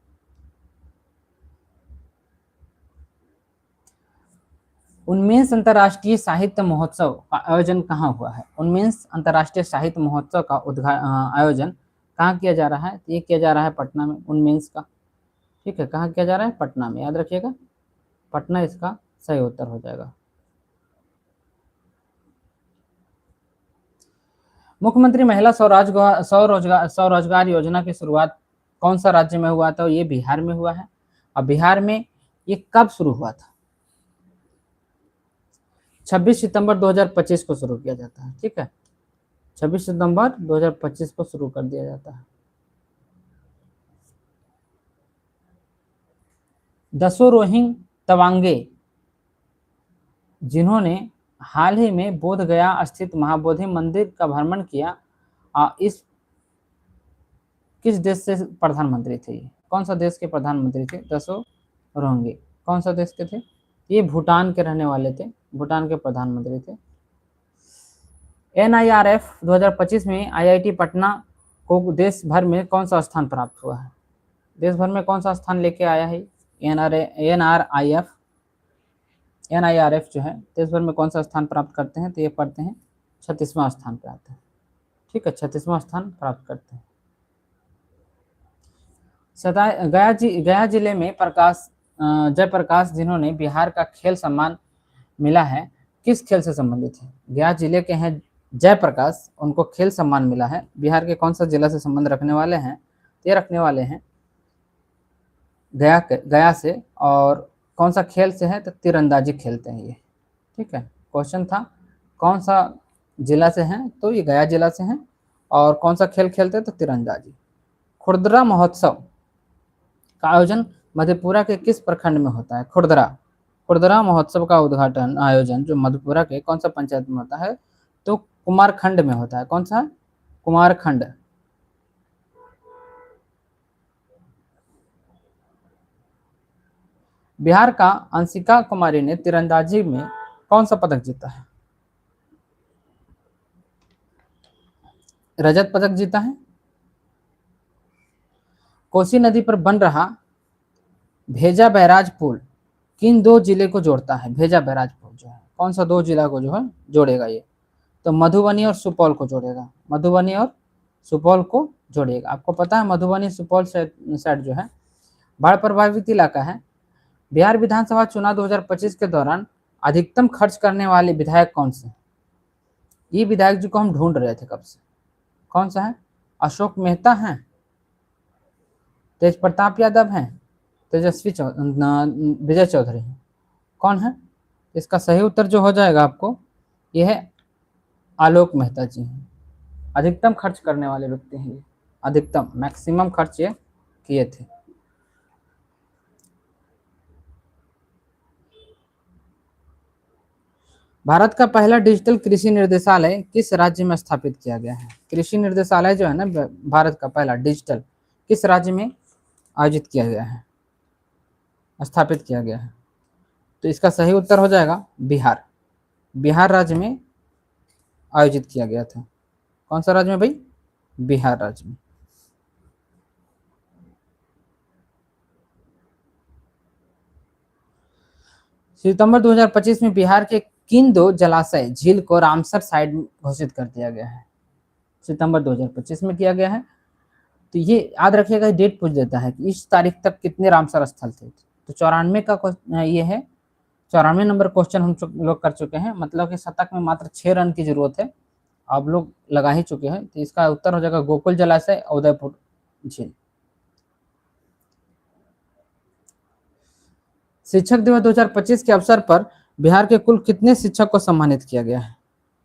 उनमेंस अंतर्राष्ट्रीय साहित्य महोत्सव का आयोजन कहाँ हुआ है? उनमेंस अंतर्राष्ट्रीय साहित्य महोत्सव का आयोजन कहाँ किया जा रहा है? ये किया जा रहा है पटना में, उनमेंस का। ठीक है, कहाँ किया जा रहा है? पटना में, याद रखिएगा, पटना इसका सही उत्तर हो जाएगा। मुख्यमंत्री महिला स्वरोजगार योजना की शुरुआत कौन सा राज्य में हुआ था? ये बिहार में हुआ है। और बिहार में ये कब शुरू हुआ था? 26 सितंबर 2025 को शुरू किया जाता है। ठीक है, 26 सितंबर 2025 को शुरू कर दिया जाता है। दसो रोहिंग तवांगे जिन्होंने हाल ही में बोध गया स्थित महाबोधि मंदिर का भ्रमण किया, इस किस देश से प्रधानमंत्री थे? कौन सा देश के प्रधानमंत्री थे दसो रोहिंगे? कौन सा देश के थे? ये भूटान के रहने वाले थे, भूटान के प्रधानमंत्री थे। NIRF 2025 में IIT पटना को देश भर में कौन सा स्थान प्राप्त हुआ है? देश भर में कौन सा स्थान लेके आया है? NIRF जो है देश भर में कौन सा स्थान प्राप्त करते हैं? तो ये पढ़ते हैं 36वां स्थान पे आते हैं। ठीक है, 36वां स्थान प्राप्त करते हैं। गया जिले में जयप्रकाश जिन्होंने बिहार का खेल सम्मान मिला है, किस खेल से संबंधित है? गया जिले के हैं जयप्रकाश, उनको खेल सम्मान मिला है, बिहार के कौन सा जिला से संबंध रखने वाले हैं? ये रखने वाले हैं गया से, और कौन सा खेल से है? तो तीरंदाजी खेलते हैं ये। ठीक है, क्वेश्चन था कौन सा जिला से हैं, तो ये गया जिला से हैं, और कौन सा खेल खेलते हैं? तो तीरंदाजी। खुर्दरा महोत्सव का आयोजन मधेपुरा के किस प्रखंड में होता है? खुर्दरा महोत्सव का आयोजन जो मधेपुरा के कौन सा पंचायत में होता है? तो कुमारखंड में होता है। कौन सा? कुमारखंड। बिहार का अंशिका कुमारी ने तीरंदाजी में कौन सा पदक जीता है? रजत पदक जीता है। कोसी नदी पर बन रहा भेजा बैराज पुल किन दो जिले को जोड़ता है? भेजा बैराज पुल जो है कौन सा दो जिला को जो है जोड़ेगा? ये तो मधुबनी और सुपौल को जोड़ेगा, मधुबनी और सुपौल को जोड़ेगा। आपको पता है मधुबनी सुपौल साइड जो है बाढ़ प्रभावित इलाका है। बिहार विधानसभा चुनाव 2025 के दौरान अधिकतम खर्च करने वाले विधायक कौन से? ये विधायक जी को हम ढूंढ रहे थे कब से, कौन सा है? अशोक मेहता हैं, तेज प्रताप यादव हैं, विजय चौधरी हैं, कौन है? इसका सही उत्तर जो हो जाएगा आपको यह है आलोक मेहता जी हैं। अधिकतम खर्च करने वाले व्यक्ति हैं ये, अधिकतम मैक्सिमम खर्च ये किए थे। भारत का पहला डिजिटल कृषि निर्देशालय किस राज्य में स्थापित किया गया है? कृषि निर्देशालय जो है ना भारत का पहला डिजिटल किस राज्य में आयोजित किया गया है, स्थापित किया गया है? तो इसका सही उत्तर हो जाएगा बिहार। बिहार राज्य में आयोजित किया गया था। कौन सा राज्य में भाई? बिहार राज्य में। सितंबर 2025 में बिहार के किन दो जलाशय झील को रामसर साइट घोषित कर दिया गया है? सितंबर 2025 में किया गया है। तो ये याद रखिएगा, डेट पूछ देता है कि इस तारीख तक कितने रामसर स्थल थे। तो 94 का ये है, 94 नंबर क्वेश्चन हम लोग कर चुके हैं। मतलब कि शतक में मात्र 6 रन की जरूरत है, आप लोग लगा ही चुके हैं। तो इसका उत्तर हो जाएगा गोकुल जलाशय, उदयपुर झील। शिक्षक दिवस 2025 के अवसर पर बिहार के कुल कितने शिक्षक को सम्मानित किया गया है?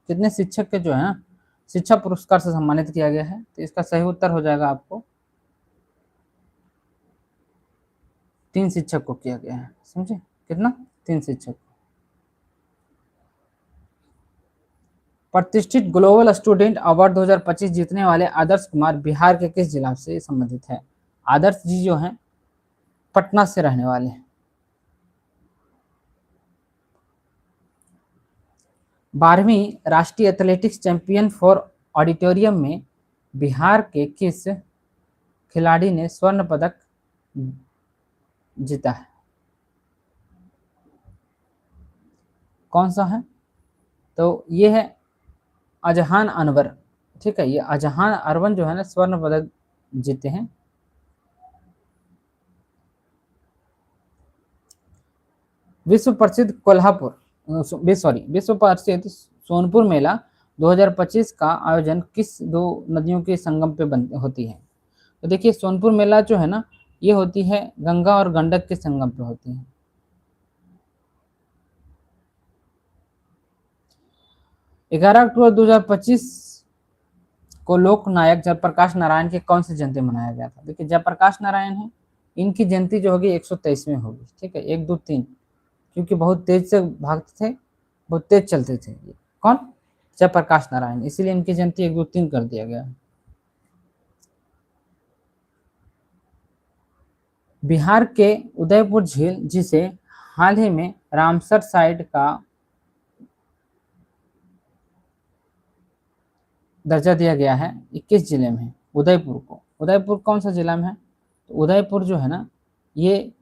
कितने शिक्षक के जो है शिक्षा पुरस्कार से सम्मानित किया गया है? तो इसका सही उत्तर हो जाएगा आपको 3 शिक्षक को किया गया है। समझे? कितना? 3 शिक्षक। प्रतिष्ठित ग्लोबल स्टूडेंट अवार्ड 2025 जीतने वाले आदर्श कुमार बिहार के किस जिला से संबंधित है? आदर्श जी जो हैं पटना से रहने वाले हैं। 12वीं राष्ट्रीय एथलेटिक्स चैंपियन फॉर ऑडिटोरियम में बिहार के किस खिलाड़ी ने स्वर्ण पदक जीता है? कौन सा है? तो ये है अजहान अनवर। ठीक है, ये अजहान अरवन जो है ना स्वर्ण पदक जीते हैं। विश्व प्रसिद्ध कोल्हापुर विश्व प्रसिद्ध सोनपुर मेला 2025 का आयोजन किस दो नदियों के संगम पे होती है? तो देखिए सोनपुर मेला जो है ना ये होती है गंगा और गंडक के संगम पे होती है। 11 अक्टूबर 2025 को लोक नायक जयप्रकाश नारायण के कौन सी जयंती मनाया गया था? देखिए जयप्रकाश नारायण है, इनकी जयंती जो होगी 123 में होगी। ठीक है, 1 2 3, क्योंकि बहुत तेज से भागते थे, बहुत तेज चलते थे। कौन? जयप्रकाश नारायण, इसीलिए इनकी जयंती 1 2 3 कर दिया गया। बिहार के उदयपुर झील जिसे हाल ही में रामसर साइट का दर्जा दिया गया है, 21 जिले में है उदयपुर को। उदयपुर कौन सा जिला में है? तो उदयपुर जो है ना ये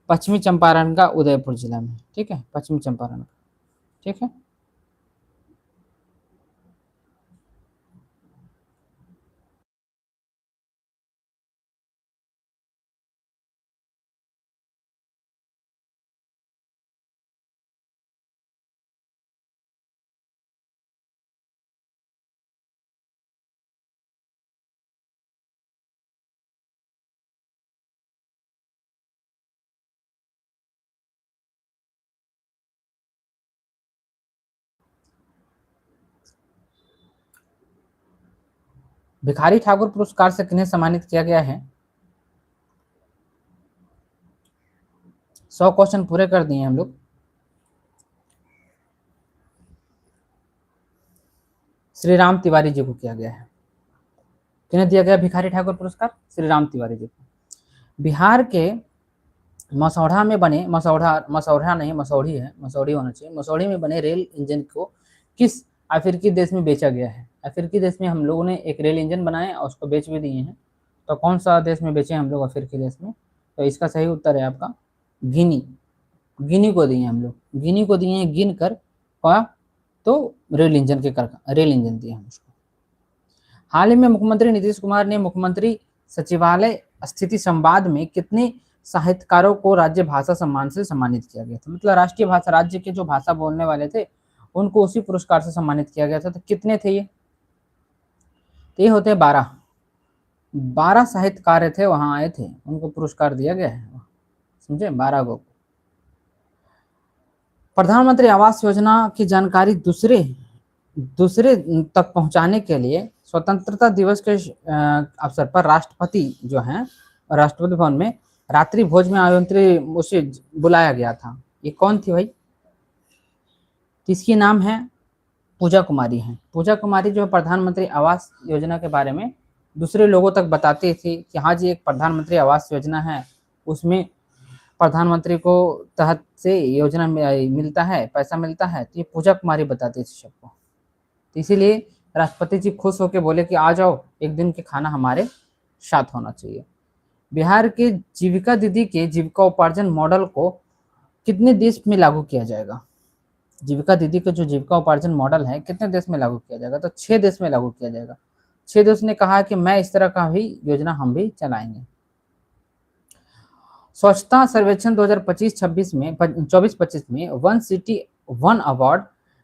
पश्चिमी चंपारण का उदयपुर जिला में। ठीक है, पश्चिमी चंपारण का। ठीक है, भिखारी ठाकुर पुरस्कार से किन्हें सम्मानित किया गया है? 100 क्वेश्चन पूरे कर दिए हम लोग। श्री राम तिवारी जी को किया गया है। किन्हें दिया गया भिखारी ठाकुर पुरस्कार? श्री राम तिवारी जी को। बिहार के मसौढ़ा में बने मसौढ़ा नहीं मसौढ़ी है, मसौढ़ी होना चाहिए। मसौढ़ी में बने रेल इंजन को किस अफ्रीकी देश में बेचा गया है? अफ्रीकी देश में हम लोगों ने एक रेल इंजन बनाए और उसको बेच भी दिए हैं। तो कौन सा देश में बेचे हम लोग अफ्रीकी देश में? तो इसका सही उत्तर है आपका गिनी। गिनी को दिए हम लोग, गिनी को दिए हैं गिन कर का। तो रेल इंजन दिए हम उसको। हाल ही में मुख्यमंत्री नीतीश कुमार ने मुख्यमंत्री सचिवालय स्थिति संवाद में कितने साहित्यकारों को राज्य भाषा सम्मान से सम्मानित किया गया था? मतलब राष्ट्रीय भाषा, राज्य के जो भाषा बोलने वाले थे उनको उसी पुरस्कार से सम्मानित किया गया था। तो कितने थे ये? तो ये होते हैं 12 साहित्यकार थे, वहां आए थे, उनको पुरस्कार दिया गया है। समझे, 12 को। प्रधानमंत्री आवास योजना की जानकारी दूसरे दूसरे तक पहुंचाने के लिए स्वतंत्रता दिवस के अवसर पर राष्ट्रपति जो हैं राष्ट्रपति भवन में रात्रि भोज में आमंत्रित उसे बुलाया गया था। ये कौन थी भाई? इसकी नाम है पूजा कुमारी है। पूजा कुमारी जो प्रधानमंत्री आवास योजना के बारे में दूसरे लोगों तक बताती थी कि हाँ जी एक प्रधानमंत्री आवास योजना है, उसमें प्रधानमंत्री को तहत से योजना मिलता है, पैसा मिलता है। तो ये पूजा कुमारी बताती थी सबको। तो इसीलिए राष्ट्रपति जी खुश होकर बोले कि आ जाओ, एक दिन के खाना हमारे साथ होना चाहिए। बिहार के जीविका दीदी के जीविका उपार्जन मॉडल को कितने देश में लागू किया जाएगा? जीविका दीदी का जो जीविका उपार्जन मॉडल है कितने देश में लागू किया जाएगा? तो 6 देश में लागू किया जाएगा। 6 देश ने कहा कि मैं इस तरह का भी योजना हम भी चलाएंगे। स्वच्छता सर्वेक्षण 2025-26 में 24-25 में वन सिटी वन अवार्ड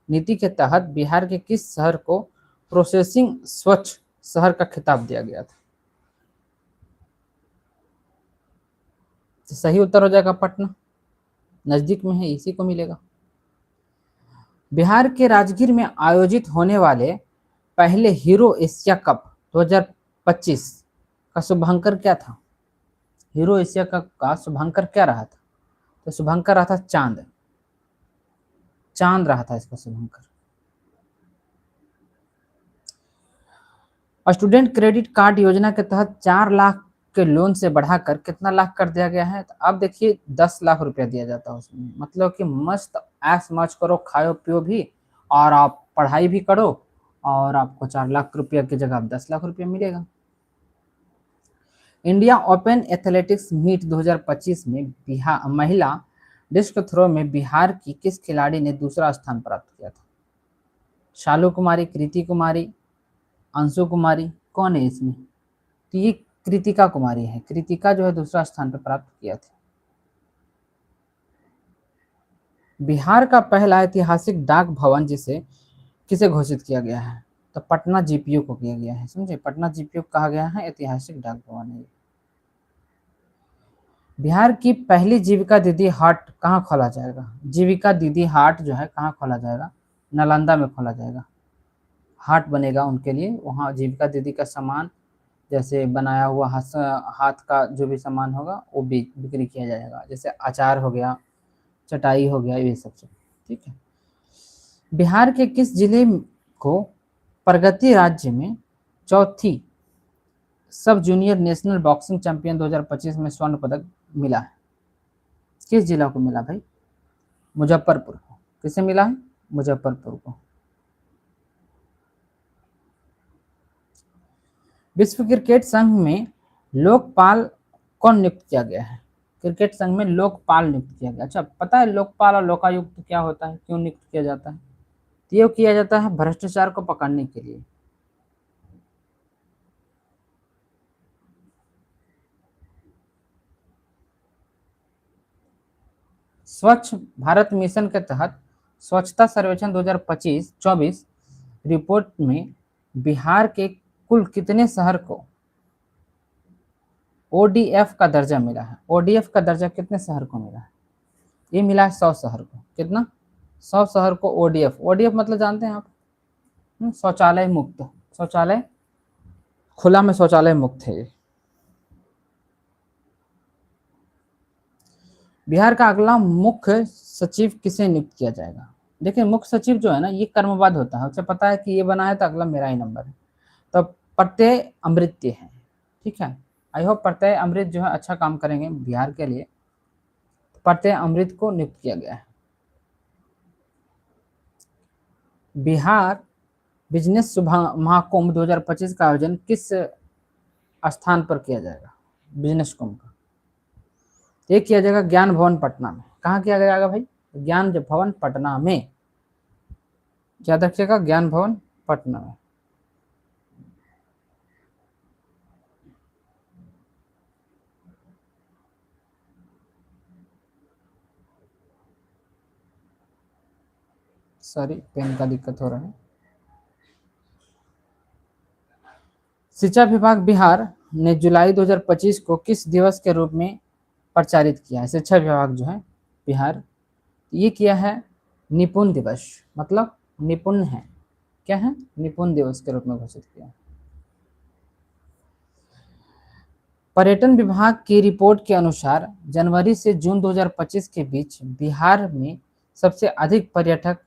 नीति के तहत बिहार के किस शहर को प्रोसेसिंग स्वच्छ शहर का खिताब दिया गया था? तो सही उत्तर हो जाएगा पटना, नजदीक में है, इसी को मिलेगा। बिहार के राजगीर में आयोजित होने वाले पहले हीरो एशिया कप 2025 का शुभांकर क्या था? हीरो एशिया कप का शुभांकर क्या रहा था? तो शुभांकर रहा था चांद। चांद रहा था इसका शुभांकर। स्टूडेंट क्रेडिट कार्ड योजना के तहत 4 लाख के लोन से बढ़ाकर कितना लाख कर दिया गया है? तो अब देखिए 10 लाख रुपया दिया जाता है उसमें। मतलब कि मस्त ऐश मौज करो, खाओ पियो भी और आप पढ़ाई भी करो और आपको 4 लाख रुपया की जगह 10 लाख रुपया मिलेगा। इंडिया ओपन एथलेटिक्स मीट 2025 में बिहार महिला डिस्क थ्रो में बिहार की किस खिलाड़ी ने दूसरा स्थान प्राप्त किया था? शालू कुमारी, कृति कुमारी, अंशु कुमारी, कौन है इसमें? तो ये कृतिका कुमारी है। कृतिका जो है दूसरा स्थान पर प्राप्त किया था। बिहार का पहला ऐतिहासिक डाक भवन जिसे किसे घोषित किया गया है? तो पटना जीपीयू को किया गया है। समझे, पटना जीपीयू कहा गया है ऐतिहासिक डाक भवन है। बिहार की पहली जीविका दीदी हाट कहाँ खोला जाएगा? जीविका दीदी हाट जो है कहाँ खोला जाएगा? नालंदा में खोला जाएगा। हाट बनेगा उनके लिए, वहाँ जीविका दीदी का सामान जैसे बनाया हुआ हाथ का जो भी सामान होगा वो बिक्री किया जाएगा, जैसे अचार हो गया, चटाई हो गया, ये सब। ठीक है। बिहार के किस जिले को प्रगति राज्य में चौथी सब जूनियर नेशनल बॉक्सिंग चैंपियन 2025 में स्वर्ण पदक मिला है? किस जिला को मिला भाई? मुजफ्फरपुर को। किसे मिला है? मुजफ्फरपुर को। विश्व क्रिकेट संघ में लोकपाल कौन नियुक्त किया गया है? क्रिकेट संघ में लोकपाल नियुक्त किया गया। अच्छा, पता है लोकपाल और लोकायुक्त क्या होता है, क्यों नियुक्त किया जाता है? तो ये किया जाता है भ्रष्टाचार को पकड़ने के लिए। स्वच्छ भारत मिशन के तहत स्वच्छता सर्वेक्षण 2025-24 रिपोर्ट में बिहार के कुल कितने शहर को ओडीएफ का दर्जा मिला है? ओडीएफ का दर्जा कितने शहर को मिला है? ये मिला है 100 शहर को। कितना? 100 शहर को ओडीएफ। ओडीएफ मतलब जानते हैं आप? शौचालय मुक्त, शौचालय खुला में शौचालय मुक्त है। बिहार का अगला मुख्य सचिव किसे नियुक्त किया जाएगा? देखिए मुख्य सचिव जो है ना ये कर्मवाद होता है, उसे पता है कि ये बना है तो अगला मेरा ही नंबर है, तो प्रत्यय अमृत्य है। ठीक है, आई होप प्रत्यय अमृत जो है अच्छा काम करेंगे बिहार के लिए। प्रत्यय अमृत को नियुक्त किया गया है। बिहार बिजनेस महाकुंभ 2025 का आयोजन किस स्थान पर किया जाएगा? बिजनेस कुंभ का ये किया जाएगा ज्ञान भवन पटना में। कहाँ किया जाएगा भाई? ज्ञान भवन पटना में। याद रखिएगा, ज्ञान भवन पटना में। सॉरी, पेन का दिक्कत हो रहा है। शिक्षा विभाग बिहार ने जुलाई 2025 को किस दिवस के रूप में प्रचारित किया है? शिक्षा विभाग जो है बिहार ये किया है निपुण दिवस, मतलब निपुण है, क्या है? निपुण दिवस के रूप में घोषित किया है। पर्यटन विभाग की रिपोर्ट के अनुसार जनवरी से जून 2025 के बीच बिहार में सबसे अधिक पर्यटक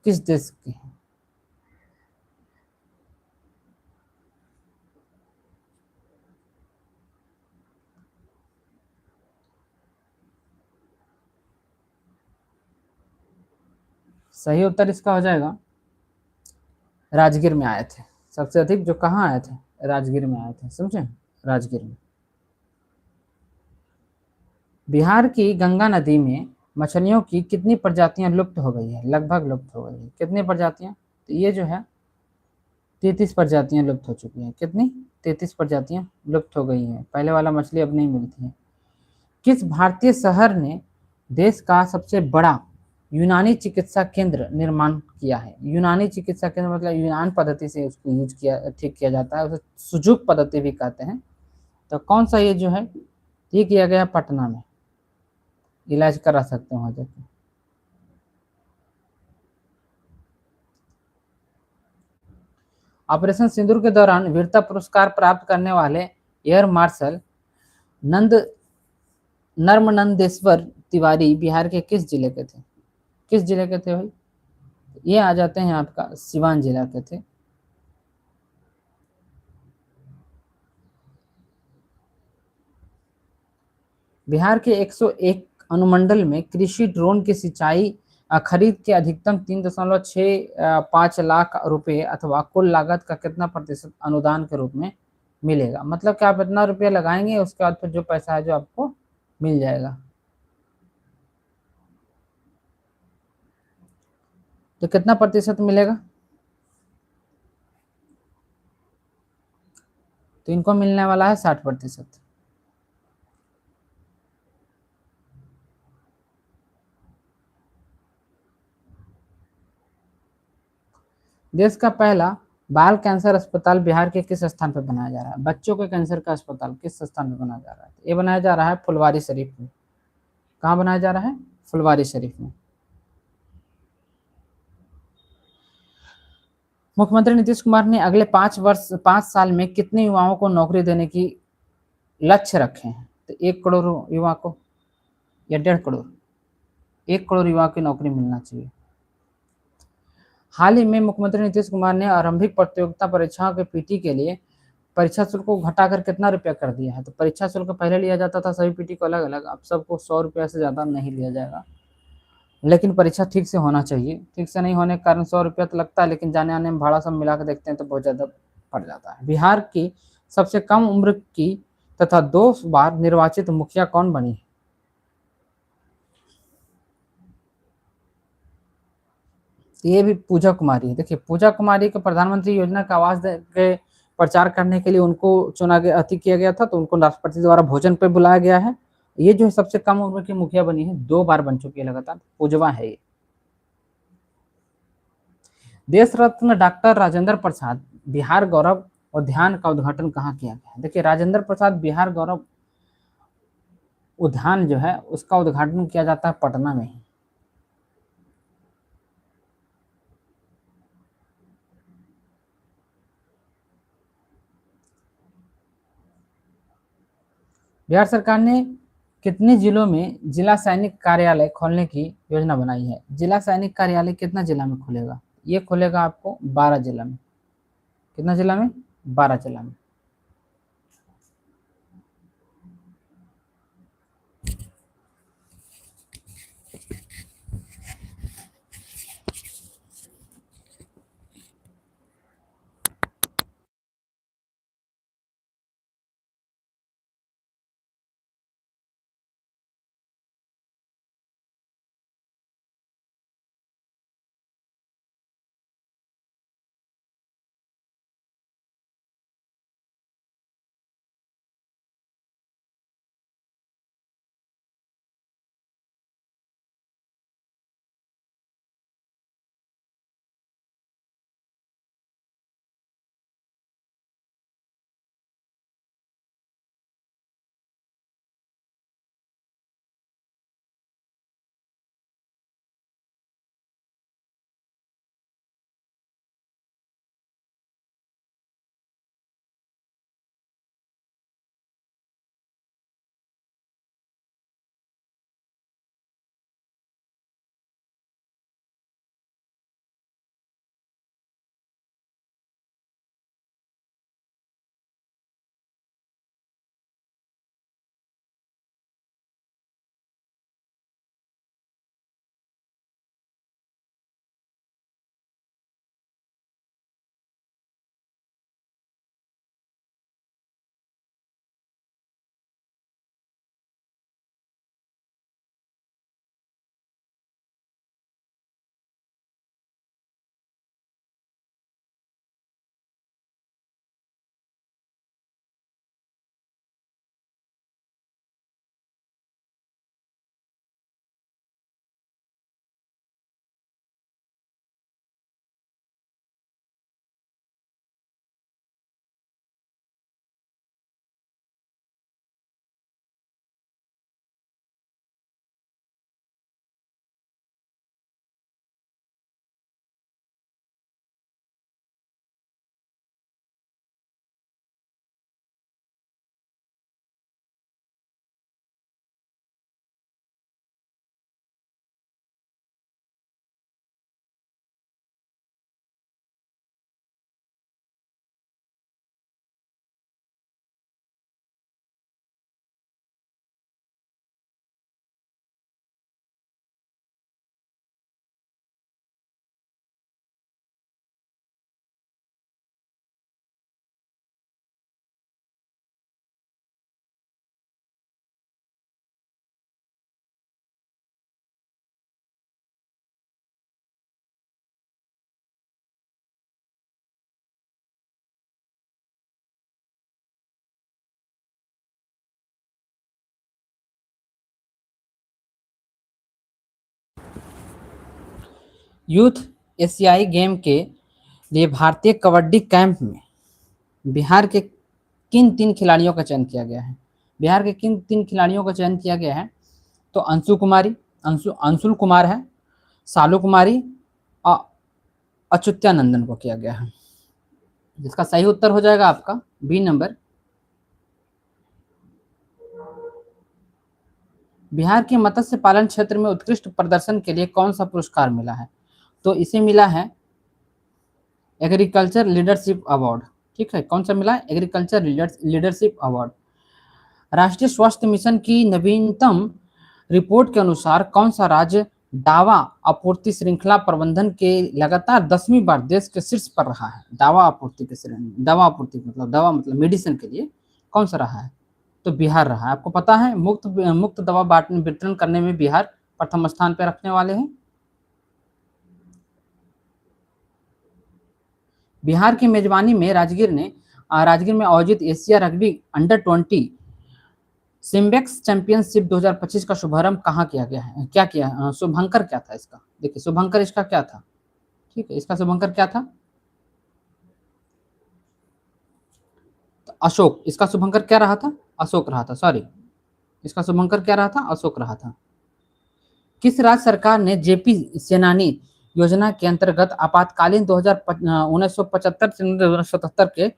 किस देश के हैं? सही उत्तर इसका हो जाएगा राजगीर में आए थे। सबसे अधिक जो कहाँ आए थे? राजगीर में आए थे। समझे, राजगीर में। बिहार की गंगा नदी में मछलियों की कितनी प्रजातियां लुप्त हो गई है? लगभग लुप्त हो गई है। कितनी प्रजातियां? तो ये जो है 33 प्रजातियां लुप्त हो चुकी हैं। कितनी? 33 प्रजातियां लुप्त हो गई हैं। पहले वाला मछली अब नहीं मिलती है। किस भारतीय शहर ने देश का सबसे बड़ा यूनानी चिकित्सा केंद्र निर्माण किया है? यूनानी चिकित्सा केंद्र मतलब यूनान पद्धति से उसको यूज किया, ठीक किया जाता है, उसे सुजुक पद्धति भी कहते हैं। तो कौन सा ये जो है ये किया गया पटना में, इलाज करा सकते हैं वहां जाके। ऑपरेशन सिंदूर के दौरान वीरता पुरस्कार प्राप्त करने वाले एयर मार्शल नंद नर्मनंदेश्वर तिवारी बिहार के किस जिले के थे? किस जिले के थे भाई? ये आ जाते हैं आपका सिवान जिला के थे। बिहार के 101 अनुमंडल में कृषि ड्रोन की सिंचाई खरीद के अधिकतम 3.65 लाख रुपए अथवा कुल लागत का कितना प्रतिशत अनुदान के रूप में मिलेगा। मतलब कि आप इतना रुपया लगाएंगे, उसके बाद फिर जो पैसा है जो आपको मिल जाएगा। तो कितना प्रतिशत मिलेगा? तो इनको मिलने वाला है 60%। देश का पहला बाल कैंसर अस्पताल बिहार के किस स्थान पर बनाया जा रहा है? बच्चों के कैंसर का अस्पताल किस स्थान पर बनाया जा रहा है? ये बनाया जा रहा है फुलवारी शरीफ में। कहाँ बनाया जा रहा है? फुलवारी शरीफ में। मुख्यमंत्री नीतीश कुमार ने अगले 5 साल में कितने युवाओं को नौकरी देने की लक्ष्य रखे हैं? तो 1 करोड़ युवा को या 1.5 करोड़? 1 करोड़ युवा की नौकरी मिलना चाहिए। हाल ही में मुख्यमंत्री नीतीश कुमार ने आरंभिक प्रतियोगिता परीक्षाओं के पीटी के लिए परीक्षा शुल्क को घटाकर कितना रुपया कर दिया है? तो परीक्षा शुल्क पहले लिया जाता था सभी पीटी को अलग अलग, अब सबको 100 रुपया से ज़्यादा नहीं लिया जाएगा। लेकिन परीक्षा ठीक से होना चाहिए। ठीक से नहीं होने के कारण 100 रुपया तो लगता है, लेकिन जाने आने में भाड़ा सब मिला के देखते हैं तो बहुत ज़्यादा पड़ जाता है। बिहार की सबसे कम उम्र की तथा 2 बार निर्वाचित मुखिया कौन बनी है? ये भी पूजा कुमारी है। देखिए, पूजा कुमारी को प्रधानमंत्री योजना का आवाज के प्रचार करने के लिए उनको चुना गया, अति किया गया था, तो उनको राष्ट्रपति द्वारा भोजन पे बुलाया गया है। ये जो है सबसे कम उम्र की मुखिया बनी है, 2 बार बन चुकी है लगातार, पूजवा है ये। देश रत्न डॉक्टर राजेंद्र प्रसाद बिहार गौरव उद्यान का उद्घाटन कहाँ किया गया है? देखिए, राजेंद्र प्रसाद बिहार गौरव उद्यान जो है उसका उद्घाटन किया जाता है पटना में ही। बिहार सरकार ने कितने जिलों में जिला सैनिक कार्यालय खोलने की योजना बनाई है? जिला सैनिक कार्यालय कितना जिला में खुलेगा? ये खुलेगा आपको 12 जिला में। कितना जिला में? 12 जिला में। यूथ एशियाई गेम के लिए भारतीय कबड्डी कैंप में बिहार के किन 3 खिलाड़ियों का चयन किया गया है? बिहार के किन 3 खिलाड़ियों का चयन किया गया है? तो अंशुल कुमार है, सालू कुमारी और अच्युत्यानंदन को किया गया है। जिसका सही उत्तर हो जाएगा आपका बी नंबर। बिहार के मत्स्य पालन क्षेत्र में उत्कृष्ट प्रदर्शन के लिए कौन सा पुरस्कार मिला है? तो इसे मिला है एग्रीकल्चर लीडरशिप अवार्ड। ठीक है, कौन सा मिला है? Agriculture leadership award. राष्ट्रीय स्वास्थ्य मिशन की नवीनतम रिपोर्ट के अनुसार कौन सा राज्य दावा आपूर्ति श्रृंखला प्रबंधन के लगातार 10वीं बार देश के शीर्ष पर रहा है? दवा आपूर्ति मतलब दवा मतलब मेडिसिन के लिए कौन सा रहा है? तो बिहार रहा है। आपको पता है मुक्त दवा वितरण करने में बिहार प्रथम स्थान पर रखने वाले हैं। बिहार की मेजबानी में राजगीर में आयोजित एशिया रग्बी अंडर-20 सिम्बेक्स चैंपियनशिप 2025 का शुभारंभ कहाँ किया गया है? क्या किया? शुभंकर क्या था इसका? देखिए शुभंकर इसका क्या था? ठीक है, इसका शुभंकर क्या था? तो अशोक। इसका शुभंकर क्या रहा था? अशोक रहा था, सॉरी। इसका शुभंकर क्या रहा था? अशोक रहा था। किस राज्य सरकार ने जेपी सेनानी योजना के अंतर्गत आपातकालीन 1975 से 1977 के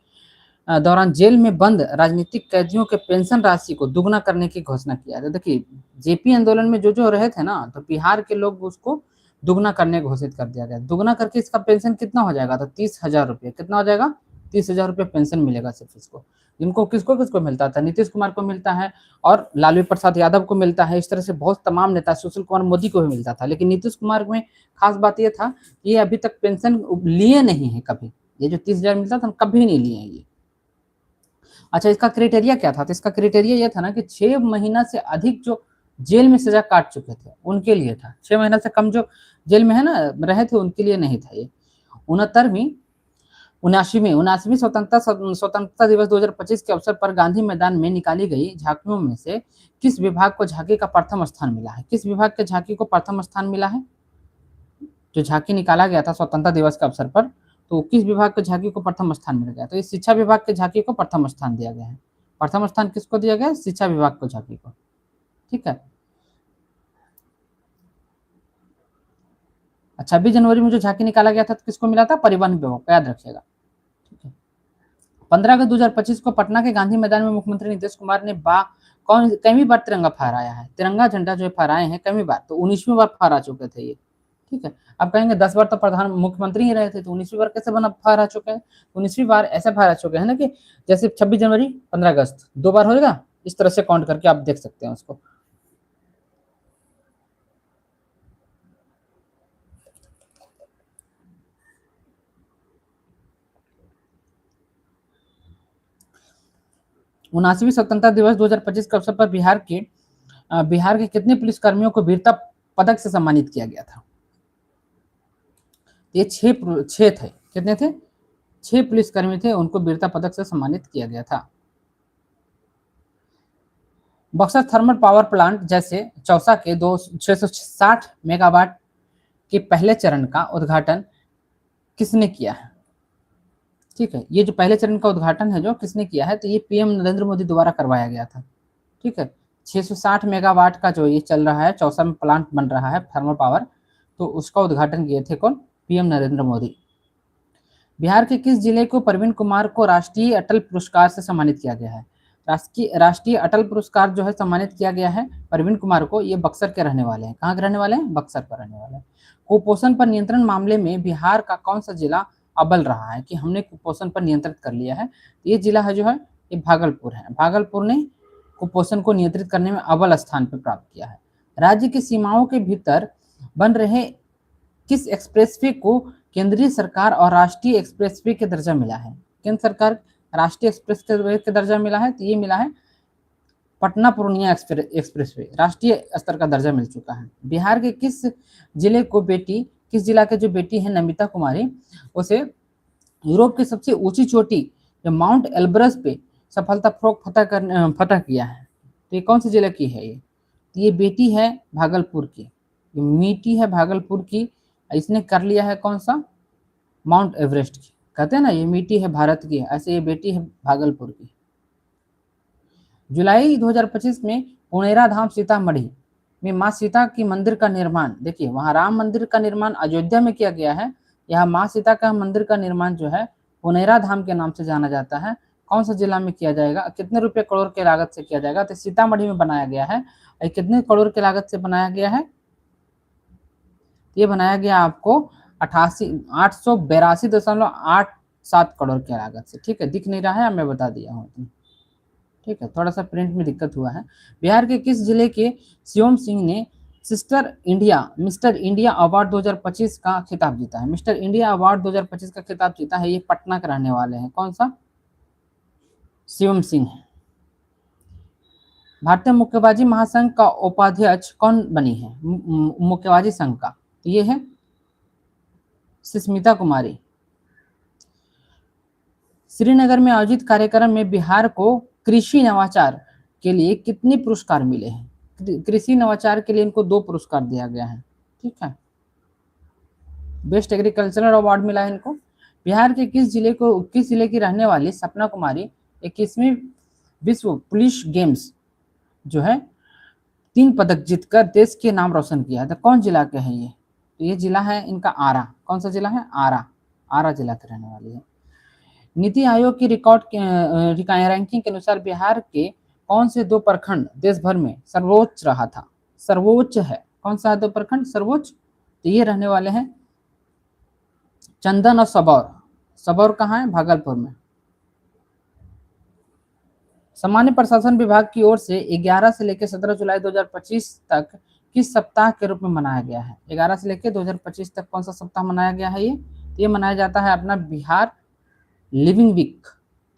दौरान जेल में बंद राजनीतिक कैदियों के पेंशन राशि को दुगना करने की घोषणा किया? तो देखिए जेपी आंदोलन में जो रहे थे ना, तो बिहार के लोग उसको दुगना करने घोषित कर दिया गया। दुगना करके इसका पेंशन कितना हो जाएगा? तो 30,000 रुपये। कितना हो जाएगा? 30,000 रुपये पेंशन मिलेगा सिर्फ इसको। जिनको किसको किसको मिलता था? नीतीश कुमार को मिलता है और लालू प्रसाद यादव को मिलता है। इस तरह से बहुत तमाम नेता, सुशील कुमार मोदी को भी मिलता था। लेकिन नीतीश कुमार में खास बात यह था कि ये अभी तक पेंशन लिए नहीं है कभी। ये जो 30,000 मिलता था कभी नहीं लिए ये। अच्छा, इसका क्राइटेरिया क्या था? तो इसका क्राइटेरिया ये था ना कि 6 महीना से अधिक जो जेल में सजा काट चुके थे उनके लिए था। 6 महीना से कम जो जेल में है ना रहे थे उनके लिए नहीं था ये। 79वीं स्वतंत्रता दिवस 2025 के अवसर पर गांधी मैदान में निकाली गई झांकियों में से किस विभाग को झांकी का प्रथम स्थान मिला है? किस विभाग के झांकी को प्रथम स्थान मिला है? जो झांकी निकाला गया था स्वतंत्रता दिवस के अवसर पर, तो किस विभाग के झांकी को प्रथम स्थान मिल गया? तो इस शिक्षा विभाग के झांकी को प्रथम स्थान दिया गया है। प्रथम स्थान किसको दिया गया? शिक्षा विभाग को झांकी को। ठीक है। 26 जनवरी में जो झांकी निकाला गया था तो किसको मिला था? परिवहन विभाग को, याद रखिएगा। ठीक है। 15 अगस्त 2025 को पटना के गांधी मैदान में मुख्यमंत्री नीतीश कुमार ने कई बार तिरंगा फहराया है? तिरंगा झंडा जो फहराए हैं कई बार, तो 19वीं बार फहरा चुके थे ये। ठीक है। अब कहेंगे 10 बार तो मुख्यमंत्री ही रहे थे, तो 19वीं बार कैसे फहरा चुके हैं? 19वीं बार ऐसे फहरा चुके हैं ना कि जैसे 26 जनवरी 15 अगस्त 2 बार हो जाएगा, इस तरह से काउंट करके आप देख सकते हैं उसको। उनासीवीं स्वतंत्रता दिवस 2025 के अवसर पर बिहार के कितने पुलिसकर्मियों को वीरता पदक से सम्मानित किया गया था? ये 6 थे। कितने थे? 6 पुलिसकर्मी थे, उनको वीरता पदक से सम्मानित किया गया था। बक्सर थर्मल पावर प्लांट जैसे चौसा के 660 मेगावाट के पहले चरण का उद्घाटन किसने किया है? ठीक है, ये जो पहले चरण का उद्घाटन है जो किसने किया है? तो ये पीएम नरेंद्र मोदी द्वारा करवाया गया था। ठीक है। 660 मेगावाट का जो ये चल रहा है, चौसा में प्लांट बन रहा है थर्मल पावर, तो उसका उद्घाटन किए थे कौन? पीएम नरेंद्र मोदी। बिहार के किस जिले को प्रवीण कुमार को राष्ट्रीय अटल पुरस्कार से सम्मानित किया गया है? राष्ट्रीय अटल पुरस्कार जो है सम्मानित किया गया है प्रवीण कुमार को। ये बक्सर के रहने वाले हैं। कहाँ के रहने वाले हैं? बक्सर पर रहने वाले हैं। कुपोषण पर नियंत्रण मामले में बिहार का कौन सा जिला अव्वल रहा है कि हमने कुपोषण पर नियंत्रित कर लिया है? ये जिला है जो है ये भागलपुर है। भागलपुर ने कुपोषण को नियंत्रित करने में अव्वल स्थान पर प्राप्त किया है। राज्य की सीमाओं के भीतर बन रहे किस एक्सप्रेसवे को केंद्रीय सरकार और राष्ट्रीय एक्सप्रेसवे के दर्जा मिला है? केंद्र सरकार राष्ट्रीय एक्सप्रेसवे के दर्जा मिला है, तो ये मिला है पटना पूर्णिया एक्सप्रेसवे, राष्ट्रीय स्तर का दर्जा मिल चुका है। बिहार के किस जिला के जो बेटी है नमिता कुमारी, उसे यूरोप की सबसे ऊंची चोटी जो माउंट एल्ब्रस पे सफलतापूर्वक फतह किया है। तो ये कौन से जिले की है? ये बेटी है भागलपुर की, मीटी है भागलपुर की इसने कर लिया है कौन सा, माउंट एवरेस्ट की। कहते हैं ना ये मिट्टी है भारत की, ऐसे ये बेटी है भागलपुर की। जुलाई 2025 में पुनेरा धाम सीतामढ़ी में माँ सीता की मंदिर का निर्माण, देखिए वहां राम मंदिर का निर्माण अयोध्या में किया गया है, यहाँ माँ सीता का मंदिर का निर्माण जो है पुनेरा धाम के नाम से जाना जाता है। कौन सा जिला में किया जाएगा, कितने रुपए करोड़ के लागत से किया जाएगा, तो सीतामढ़ी में बनाया गया है। कितने करोड़ की लागत से बनाया गया है, ये बनाया गया आपको 882.87 करोड़ की लागत से। ठीक है, दिख नहीं रहा है, मैं बता दिया हूँ। ठीक है, थोड़ा सा प्रिंट में दिक्कत हुआ है। बिहार के किस जिले के शिवम सिंह ने मिस्टर इंडिया अवार्ड 2025 का खिताब जीता है, मिस्टर इंडिया अवार्ड 2025 का खिताब जीता है, ये पटना के रहने वाले हैं। कौन सा, शिवम सिंह। भारतीय मुक्केबाजी महासंघ का उपाध्यक्ष कौन बनी है, मुक्केबाजी संघ का, तो ये है सुष्मिता कुमारी। श्रीनगर में आयोजित कार्यक्रम में बिहार को कृषि नवाचार के लिए कितने पुरस्कार मिले हैं, कृषि नवाचार के लिए इनको 2 पुरस्कार दिया गया है। ठीक है, बेस्ट एग्रीकल्चरल अवार्ड मिला है इनको। बिहार के किस जिले की रहने वाली सपना कुमारी 21वीं विश्व पुलिस गेम्स जो है 3 पदक जीतकर देश के नाम रोशन किया है, तो कौन जिला के हैं ये, तो ये जिला है इनका आरा। कौन सा जिला है, आरा जिला के रहने वाली है। नीति आयोग की रैंकिंग के अनुसार बिहार के कौन से 2 प्रखंड देश भर में सर्वोच्च रहा था, सर्वोच्च है, कौन सा 2 प्रखंड सर्वोच्च, तो ये रहने वाले हैं चंदन और सबौर कहाँ है, भागलपुर में। सामान्य प्रशासन विभाग की ओर से 11 से लेकर 17 जुलाई 2025 तक किस सप्ताह के रूप में मनाया गया है, 11 से लेकर 2025 तक कौन सा सप्ताह मनाया गया है, ये मनाया जाता है अपना बिहार लिविंग वीक।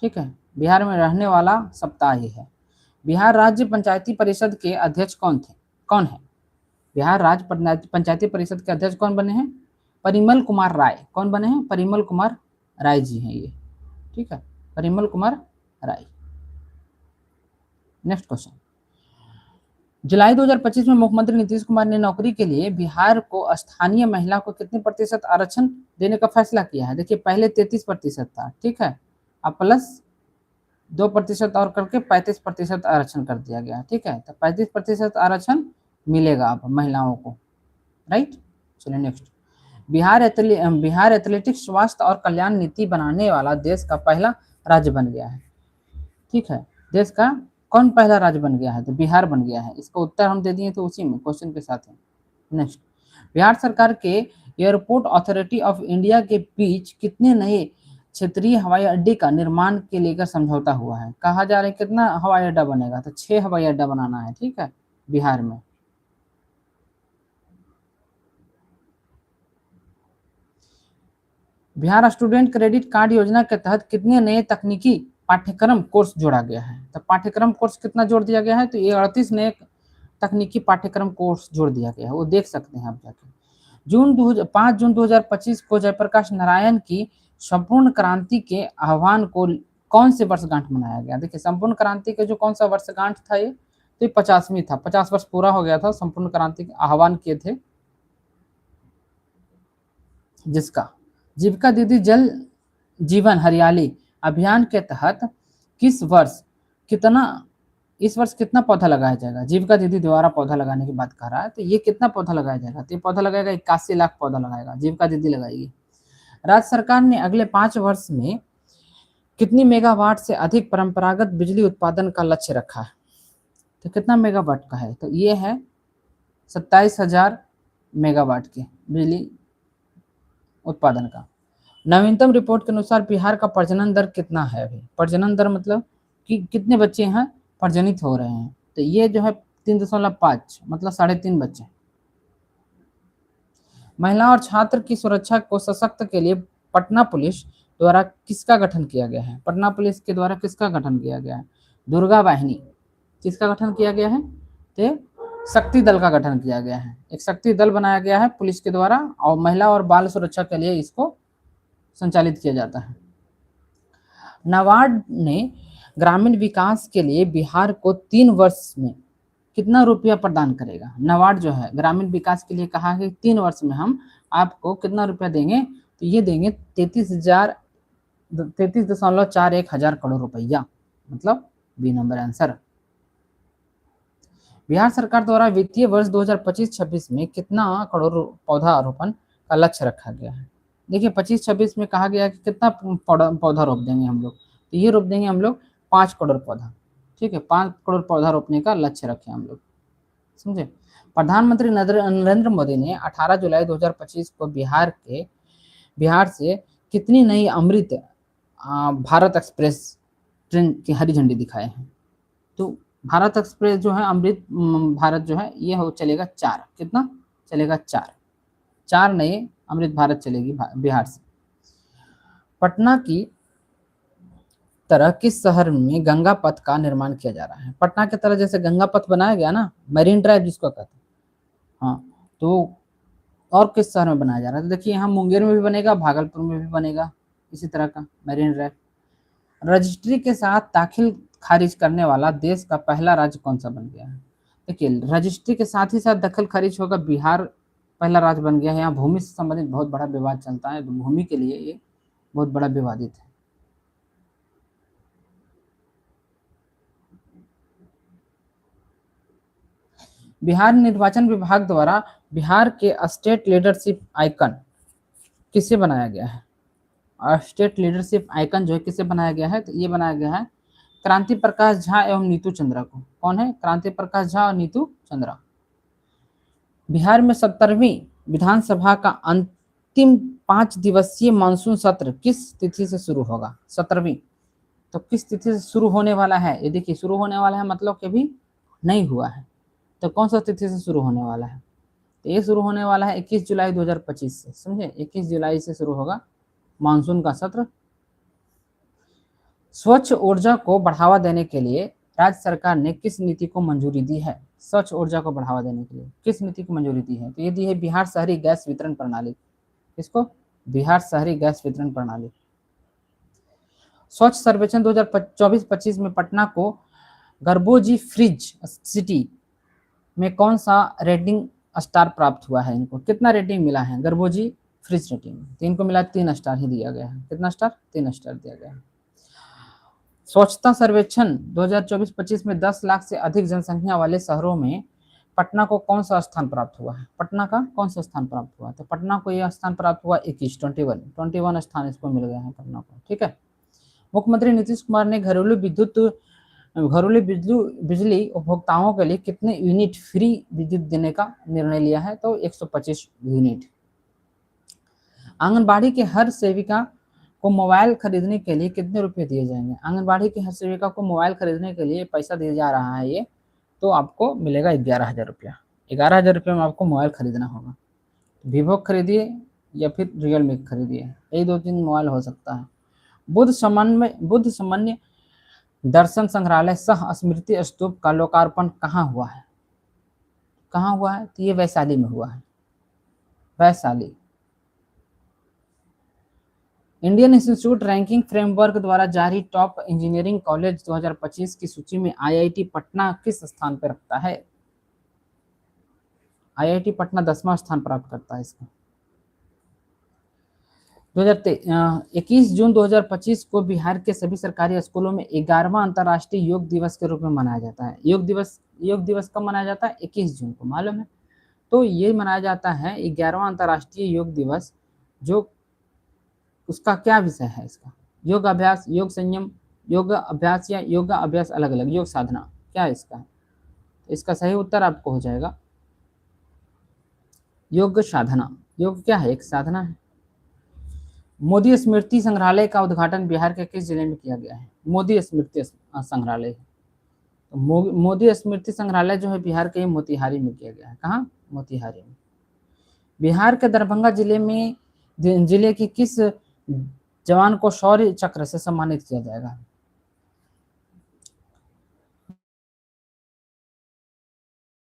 ठीक है, बिहार में रहने वाला सप्ताह ही है। बिहार राज्य पंचायती परिषद के अध्यक्ष कौन है, बिहार राज्य पंचायती परिषद के अध्यक्ष कौन बने हैं, परिमल कुमार राय। कौन बने हैं, परिमल कुमार राय जी हैं ये। ठीक है, परिमल कुमार राय। नेक्स्ट क्वेश्चन, जुलाई 2025 में मुख्यमंत्री नीतीश कुमार ने नौकरी के लिए बिहार को स्थानीय महिला को कितने प्रतिशत आरक्षण देने का फैसला किया है, देखिए पहले 33% था। ठीक है, अब प्लस 2% और करके 35% आरक्षण कर दिया गया। ठीक है, तो 35% आरक्षण मिलेगा अब महिलाओं को, राइट। चलिए नेक्स्ट, बिहार एथलेटिक्स स्वास्थ्य और कल्याण नीति बनाने वाला देश का पहला राज्य बन गया है। ठीक है, देश का कौन पहला राज्य बन गया है, तो बिहार बन गया है। इसका उत्तर हम दे दिए तो उसी में क्वेश्चन के साथ है। नेक्स्ट, बिहार सरकार के एयरपोर्ट अथॉरिटी ऑफ इंडिया के बीच कितने नए क्षेत्रीय हवाई अड्डे का निर्माण के लेकर समझौता हुआ है, कहा जा रहा है कितना हवाई अड्डा बनेगा, तो 6 हवाई अड्डा बनाना है। ठीक है, बिहार में। बिहार स्टूडेंट क्रेडिट कार्ड योजना के तहत कितने नए तकनीकी पाठ्यक्रम कोर्स जोड़ा गया है, तो पाठ्यक्रम कोर्स कितना जोड़ दिया गया है, तो ये 38 नए तकनीकी पाठ्यक्रम कोर्स जोड़ दिया गया है, वो देख सकते हैं आप जाके। 5 जून 2025 को जयप्रकाश नारायण की संपूर्ण क्रांति के आह्वान को कौन से वर्षगांठ मनाया गया, देखिए संपूर्ण क्रांति के जो कौन सा वर्षगांठ था ये, तो 50वीं था, 50 वर्ष पूरा हो गया था, संपूर्ण क्रांति के आह्वान किए थे, जिसका जीविका दीदी जल जीवन हरियाली अभियान के तहत इस वर्ष कितना पौधा लगाया जाएगा, जीविका दीदी द्वारा पौधा लगाने की बात कर रहा है, तो ये कितना पौधा लगाया जाएगा, तो ये पौधा लगाएगा 81 लाख पौधा लगाएगा, जीविका दीदी लगाएगी। राज्य सरकार ने अगले 5 वर्ष में कितनी मेगावाट से अधिक परंपरागत बिजली उत्पादन का लक्ष्य रखा है, तो कितना मेगावाट का है, तो ये है 27,000 मेगावाट के बिजली उत्पादन का। नवीनतम रिपोर्ट के अनुसार बिहार का प्रजनन दर कितना है, अभी प्रजनन दर मतलब कि कितने बच्चे हैं प्रजनित हो रहे हैं, तो ये जो है 3.5 मतलब 3.5 बच्चे। महिला और छात्र की सुरक्षा को सशक्त के लिए पटना पुलिस द्वारा किसका गठन किया गया है, पटना पुलिस के द्वारा किसका गठन किया गया है, दुर्गा वाहिनी किसका गठन किया गया है, तो शक्ति दल का गठन किया गया है, एक शक्ति दल बनाया गया है पुलिस के द्वारा, और महिला और बाल सुरक्षा के लिए इसको संचालित किया जाता है। नाबार्ड ने ग्रामीण विकास के लिए बिहार को 3 वर्ष में कितना रुपया प्रदान करेगा, नाबार्ड जो है ग्रामीण विकास के लिए कहा है 3 वर्ष में हम आपको कितना रुपया देंगे, तो ये देंगे 33.41 हजार करोड़ रुपया, मतलब बी नंबर आंसर। बिहार सरकार द्वारा वित्तीय वर्ष 2025-26 में कितना करोड़ पौधा आरोपण का लक्ष्य रखा गया है? देखिए 25-26 में कहा गया है कि कितना पौधा रोप देंगे हम लोग, तो ये रोप देंगे हम लोग 5 करोड़ पौधा। ठीक है, 5 करोड़ पौधा रोपने का लक्ष्य रखे हम लोग, समझे। प्रधानमंत्री नरेंद्र मोदी ने 18 जुलाई 2025 को बिहार से कितनी नई अमृत भारत एक्सप्रेस ट्रेन की हरी झंडी दिखाए हैं? तो भारत एक्सप्रेस जो है, अमृत भारत जो है, ये हो चलेगा 4, कितना चलेगा? 4 नए अमृत भारत चलेगी बिहार से। पटना की तरह किस शहर में गंगा पथ का निर्माण किया जा रहा है? पटना की तरह जैसे गंगा पथ बनाया गया ना, मरीन ड्राइव जिसको कहते हैं, हाँ, तो और किस शहर में बनाया जा रहा है? तो देखिए यहाँ मुंगेर में भी बनेगा, भागलपुर में भी बनेगा इसी तरह का मरीन ड्राइव। रजिस्ट्री के साथ दाखिल खारिज करने वाला देश का पहला राज्य कौन सा बन गया है? देखिए रजिस्ट्री के साथ ही साथ दखल खारिज होगा, बिहार पहला राज्य बन गया है। यहाँ भूमि से संबंधित बहुत बड़ा विवाद चलता है, तो भूमि के लिए ये बहुत बड़ा विवादित है। बिहार निर्वाचन विभाग द्वारा बिहार के स्टेट लीडरशिप आइकन किसे बनाया गया है? और स्टेट लीडरशिप आइकन जो है किसे बनाया गया है? तो ये बनाया गया है क्रांति प्रकाश झा एवं नीतू चंद्रा को। कौन है? क्रांति प्रकाश झा और नीतू चंद्रा। बिहार में 17वीं विधानसभा का अंतिम 5 दिवसीय मानसून सत्र किस तिथि से शुरू होगा? 17वीं, तो किस तिथि से शुरू होने वाला है? ये देखिए शुरू होने वाला है मतलब कि अभी नहीं हुआ है, तो कौन सा तिथि से शुरू होने वाला है? तो ये शुरू होने वाला है 21 जुलाई 2025 से, समझे। 21 जुलाई से शुरू होगा मानसून का सत्र। स्वच्छ ऊर्जा को बढ़ावा देने के लिए राज्य सरकार ने किस नीति को मंजूरी दी है? स्वच्छ ऊर्जा को बढ़ावा देने के लिए किस नीति को मंजूरी दी है? तो ये दी है बिहार शहरी गैस वितरण प्रणाली। इसको बिहार शहरी गैस वितरण प्रणाली। स्वच्छ सर्वेक्षण 2024-25 में पटना को गर्बोजी फ्रिज सिटी में कौन सा रेटिंग स्टार प्राप्त हुआ है? इनको कितना रेटिंग मिला है गर्बोजी फ्रिज रेटिंग? तो इनको मिला 3 स्टार ही दिया गया है। कितना स्टार? 3 स्टार दिया गया है। स्वच्छता सर्वेक्षण 2024-25 में 10 लाख से अधिक जनसंख्या वाले शहरों में पटना को कौन सा स्थान प्राप्त हुआ है? पटना का कौन सा स्थान प्राप्त हुआ? तो पटना को यह स्थान प्राप्त हुआ 21 स्थान इसको मिल गया है पटना को। ठीक है। मुख्यमंत्री नीतीश कुमार ने घरेलू बिजली उपभोक्ताओं के लिए कितने यूनिट फ्री विद्युत देने का निर्णय लिया है? तो 125 यूनिट। आंगनबाड़ी के हर सेविका को मोबाइल खरीदने के लिए कितने रुपए दिए जाएंगे? आंगनबाड़ी की हर सेविका को मोबाइल खरीदने के लिए पैसा दिया जा रहा है ये, तो आपको मिलेगा 11,000 रुपया। 11,000 रुपये में आपको मोबाइल खरीदना होगा। वीवो खरीदिए या फिर रियलमी खरीदिए, यही 2-3 मोबाइल हो सकता है। बुद्ध सामान्य दर्शन संग्रहालय सह स्मृति स्तूप का लोकार्पण कहाँ हुआ है? कहाँ हुआ है? तो ये वैशाली में हुआ है, Vaishali. Indian institute ranking framework द्वारा जारी टॉप इंजीनियरिंग कॉलेज 2025 की सूची में आईआईटी पटना किस स्थान पर रखता है? आईआईटी पटना 10वां स्थान प्राप्त करता है इसका। 21 जून 2025 को बिहार के सभी सरकारी स्कूलों में 11वां अंतर्राष्ट्रीय योग दिवस के रूप में मनाया जाता है। योग दिवस कब मनाया जाता है? 21 जून को, मालूम है। तो ये मनाया जाता है 11वां अंतर्राष्ट्रीय योग दिवस, जो उसका क्या विषय है इसका? योग अभ्यास, योग संयम, योग अभ्यास या योग अभ्यास अलग अलग, योग साधना, क्या है इसका? तो इसका सही उत्तर आपको हो जाएगा योग साधना। योग क्या है? एक साधना है। मोदी स्मृति संग्रहालय का उद्घाटन बिहार के किस जिले में किया गया है? मोदी स्मृति संग्रहालय, तो मोदी स्मृति संग्रहालय जो है बिहार के मोतिहारी में किया गया है। कहाँ? मोतिहारी में। बिहार के दरभंगा जिले की किस जवान को शौर्य चक्र से सम्मानित किया जाएगा?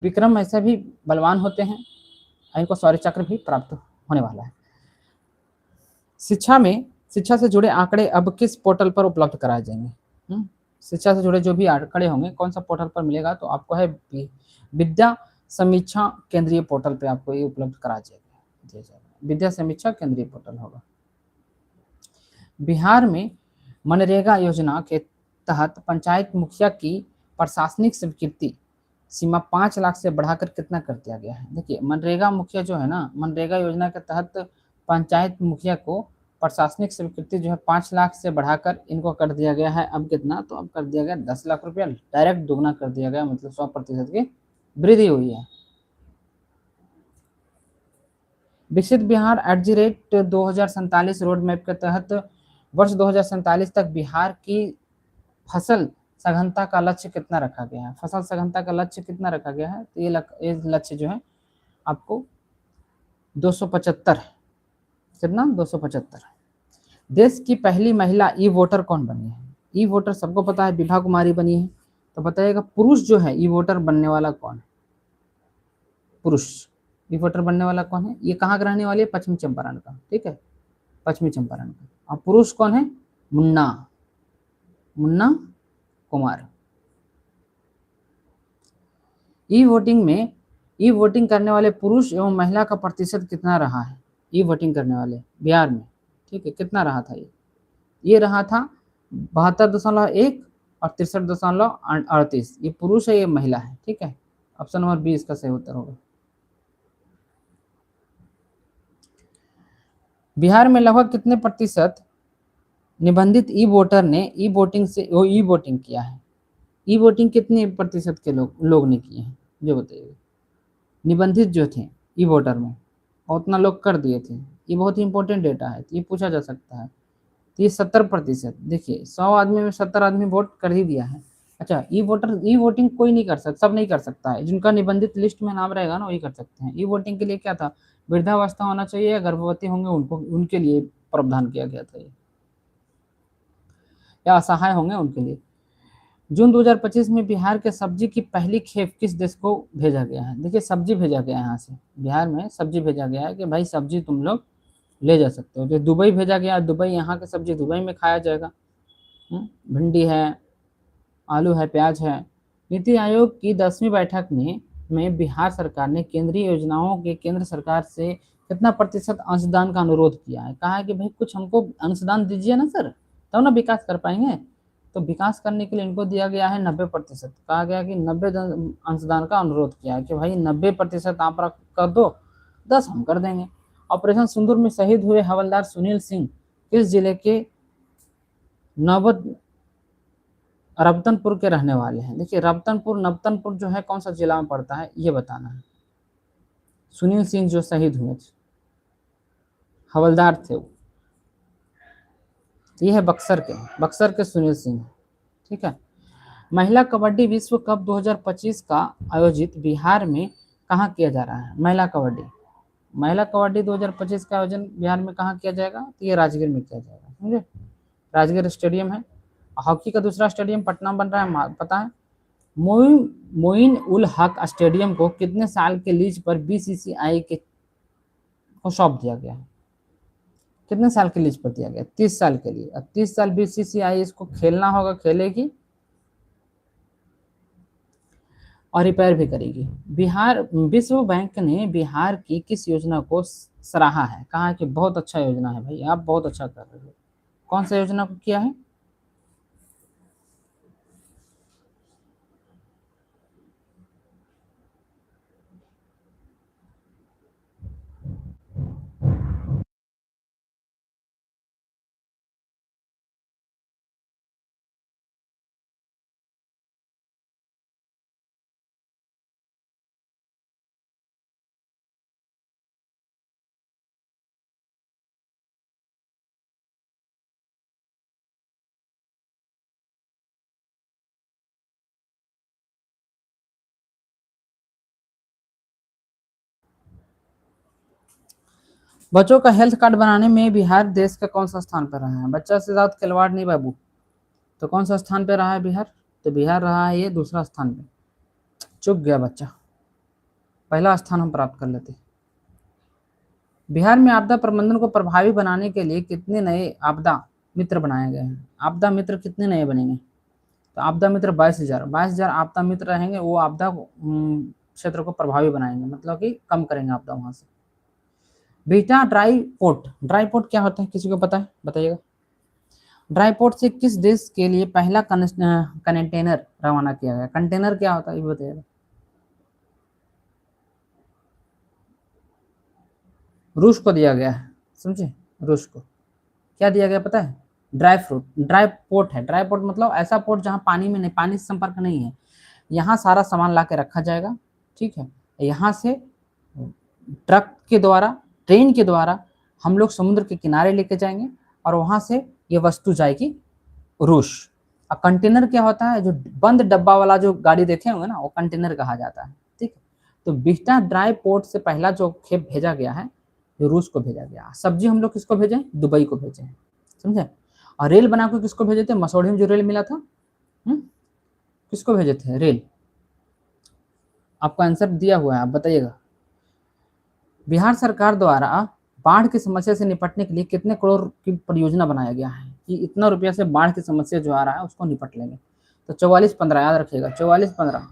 विक्रम ऐसे भी बलवान होते हैं, इनको शौर्य चक्र भी प्राप्त होने वाला है। शिक्षा से जुड़े आंकड़े अब किस पोर्टल पर उपलब्ध कराए जाएंगे? शिक्षा से जुड़े जो भी आंकड़े होंगे कौन सा पोर्टल पर मिलेगा? तो आपको है विद्या समीक्षा केंद्रीय पोर्टल पे आपको ये उपलब्ध करा दिया जाएगा। विद्या समीक्षा केंद्रीय पोर्टल होगा। बिहार में मनरेगा योजना के तहत पंचायत मुखिया की प्रशासनिक स्वीकृति सीमा 5 लाख से बढ़ाकर कितना कर दिया गया है। देखिए मनरेगा मुखिया जो है ना, मनरेगा योजना के तहत पंचायत मुखिया को प्रशासनिक स्वीकृति जो है 5 लाख से बढ़ाकर इनको कर दिया गया है। अब कितना, तो अब कर दिया गया 10 लाख रुपया, डायरेक्ट दुगना कर दिया गया, मतलब 100% की वृद्धि हुई है। विकसित बिहार @2047 रोड मैप के तहत वर्ष 2047 तक बिहार की फसल सघनता का लक्ष्य कितना रखा गया है। फसल सघनता का लक्ष्य कितना रखा गया है, तो ये लक्ष्य जो है आपको 275 है। कितना, 275। देश की पहली महिला ई वोटर कौन बनी है। ई वोटर सबको पता है, विभा कुमारी बनी है। तो बताइएगा पुरुष जो है ई वोटर बनने वाला कौन है। पुरुष ई वोटर बनने वाला कौन है, ये कहाँ का रहने वाली है, पश्चिमी चंपारण का, ठीक है, पश्चिमी चंपारण का। और पुरुष कौन है, मुन्ना मुन्ना कुमार। ई वोटिंग में ई वोटिंग करने वाले पुरुष एवं महिला का प्रतिशत कितना रहा है। ई वोटिंग करने वाले बिहार में, ठीक है, कितना रहा था ये रहा था 72.1 और 63.38। ये पुरुष है, ये महिला है, ठीक है। ऑप्शन नंबर 20 का सही उत्तर होगा। बिहार में लगभग कितने प्रतिशत निबंधित ई वोटर ने ई वोटिंग किया है। ई वोटिंग कितने प्रतिशत के लोग ने किए हैं, जो बताइए। निबंधित जो थे ई वोटर में, और उतना लोग कर दिए थे। ये बहुत ही इंपॉर्टेंट डेटा है, तो ये पूछा जा सकता है। तो ये 70%। देखिए 100 आदमी में 70 आदमी वोट कर ही दिया है। अच्छा, ई वोटिंग कोई नहीं कर सकता, सब नहीं कर सकता है। जिनका निबंधित लिस्ट में नाम रहेगा ना, वही कर सकते हैं। ई वोटिंग के लिए क्या था, वृद्धावस्था होना चाहिए या गर्भवती होंगे उनको, उनके लिए प्रावधान किया गया था, या असहाय होंगे उनके लिए। जून 2025 में बिहार के सब्जी की पहली खेप किस देश को भेजा गया है। देखिए सब्जी भेजा गया है यहाँ से, बिहार में सब्जी भेजा गया है कि भाई सब्जी तुम लोग ले जा सकते हो। जो दुबई भेजा गया, दुबई, यहाँ की सब्जी दुबई में खाया जाएगा। भिंडी है, आलू है, प्याज है। नीति आयोग की 10वीं बैठक में बिहार सरकार ने केंद्रीय योजनाओं के केंद्र सरकार से कितना प्रतिशत अंशदान का अनुरोध किया है। कहा है कि भाई कुछ हमको अंशदान दीजिए ना सर, तब ना विकास कर पाएंगे। तो विकास करने के लिए इनको दिया गया है 90%। कहा गया कि 90 अंशदान का अनुरोध किया है कि भाई 90% आप कर दो, 10 हम कर देंगे। ऑपरेशन सिंदूर में शहीद हुए हवलदार सुनील सिंह किस जिले के नव रबतनपुर के रहने वाले हैं। देखिए नवतनपुर जो है कौन सा जिला में पड़ता है, ये बताना है। सुनील सिंह जो शहीद हुए थे, हवलदार थे वो, ये है बक्सर के सुनील सिंह, ठीक है। महिला कबड्डी विश्व कप 2025 का आयोजित बिहार में कहाँ किया जा रहा है। महिला कबड्डी 2025 का आयोजन बिहार में कहाँ किया जाएगा, तो ये राजगीर में किया जाएगा, समझे। राजगीर स्टेडियम है। हॉकी का दूसरा स्टेडियम पटना में बन रहा है, पता है। मोइन उल हक स्टेडियम को कितने साल के लीज पर बीसीसीआई को सौंप दिया गया है। कितने साल के लीज पर दिया गया, 30 साल के लिए। अब 30 साल बीसीसीआई इसको खेलना होगा, खेलेगी और रिपेयर भी करेगी। विश्व बैंक ने बिहार की किस योजना को सराहा है। कहा कि बहुत अच्छा योजना है भाई, आप बहुत अच्छा कर रहे हो। कौन सा योजना को किया है। बच्चों का हेल्थ कार्ड बनाने में बिहार देश का कौन सा स्थान पर रहा है। बच्चा से ज्यादा खिलवाड़ नहीं बाबू। तो कौन सा स्थान पे रहा है बिहार, तो बिहार रहा है ये दूसरा स्थान पे। चुक गया बच्चा, पहला स्थान हम प्राप्त कर लेते। बिहार में आपदा प्रबंधन को प्रभावी बनाने के लिए कितने नए आपदा मित्र बनाए गए हैं। आपदा मित्र कितने नए बनेंगे, तो आपदा मित्र 22,000 आपदा मित्र रहेंगे। वो आपदा क्षेत्र को प्रभावी बनाएंगे, मतलब कि कम करेंगे आपदा वहां से। बेटा ड्राई पोर्ट क्या होता है, किसी को पता है, बताइएगा। ड्राई पोर्ट से किस देश के लिए पहला कंटेनर रवाना किया गया? कंटेनर क्या होता है ये बताइएगा। रूस को दिया गया है, समझे, रूस को। क्या दिया गया पता है? ड्राई पोर्ट है। ड्राई पोर्ट मतलब ऐसा पोर्ट जहाँ पानी में नहीं, पानी से संपर्क नहीं है, यहाँ सारा सामान ला के रखा जाएगा, ठीक है। यहाँ से ट्रक के द्वारा, ट्रेन के द्वारा हम लोग समुद्र के किनारे लेके जाएंगे और वहाँ से ये वस्तु जाएगी रूस। और कंटेनर क्या होता है? जो बंद डब्बा वाला जो गाड़ी देखे होंगे ना, वो कंटेनर कहा जाता है, ठीक है। तो बिहटा ड्राई पोर्ट से पहला जो खेप भेजा गया है, जो रूस को भेजा गया। सब्जी हम लोग किसको भेजे? दुबई को भेजे हैं, समझे। और रेल बना के किसको भेजे थे? मसौढ़ी में जो रेल मिला था, किसको भेजे थे रेल? आपको आंसर दिया हुआ है, आप बताइएगा। बिहार सरकार द्वारा बाढ़ की समस्या से निपटने के लिए कितने करोड़ की परियोजना बनाया गया है कि इतना रुपया से बाढ़ की समस्या जो आ रहा है उसको निपट लेंगे? तो 44-15 याद रखिएगा, 44-15।